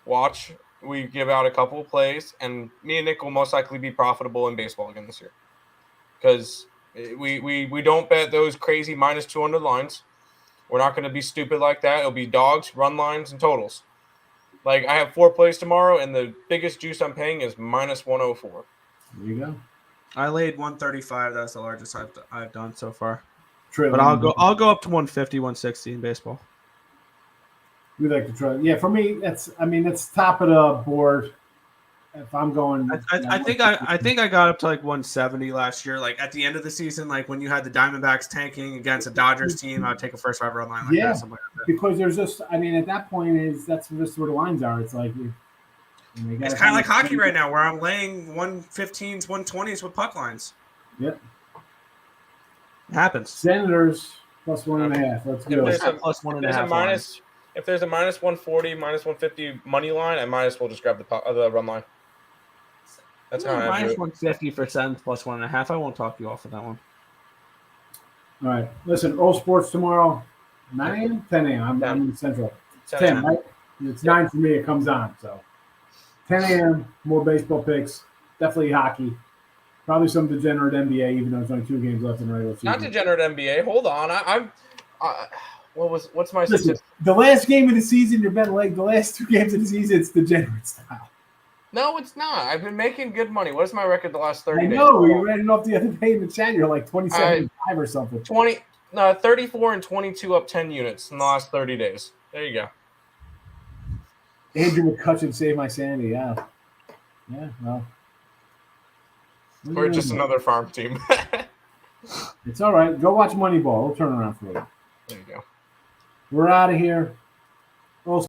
Watch. We give out a couple of plays, and me and Nick will most likely be profitable in baseball again this year. Because we don't bet those crazy -200 lines. We're not going to be stupid like that. It'll be dogs, run lines, and totals. Like, I have 4 plays tomorrow, and the biggest juice I'm paying is -104.
there you go.
I laid 135. That's the largest I've done so far.
Trailing.
But I'll go up to 150, 160 in baseball.
We like to try. Yeah, for me, that's top of the board. If I'm going,
I think I got up to like 170 last year. Like at the end of the season, like when you had the Diamondbacks tanking against a Dodgers team, I'd take a first 5 run line like that. Something like that.
Because there's just, at that point that's just where the lines are. It's like
It's kind of like hockey right now, where I'm laying 115s, 120s with puck lines.
Yep,
it happens.
Senators +1.5. Let's go.
Plus 1.5.
If there's a -140, -150 money line, I might as well just grab the run line. That's how I do it.
-150 for Sens plus 1.5. I won't talk you off of that one.
All right. Listen, all sports tomorrow, 9 a.m., 10 a.m. I'm in Central. 10, right? It's 9 for me. It comes on. So 10 a.m., more baseball picks. Definitely hockey. Probably some degenerate NBA, even though there's only 2 games left in the regular season.
Not degenerate NBA. Hold on. What's my
Listen, the last game of the season, you're betting like the last 2 games of the season, it's degenerate style.
No, it's not. I've been making good money. What is my record the last 30 days?
I know. You ran it off the other day in the chat. You're like 27-5 or something.
34 and 22 up 10 units in the last 30 days. There you go.
Andrew McCutcheon saved my sanity. Yeah. Yeah, well.
We're just another farm team.
It's all right. Go watch Moneyball. It'll turn around for you.
There you go.
We're out of here.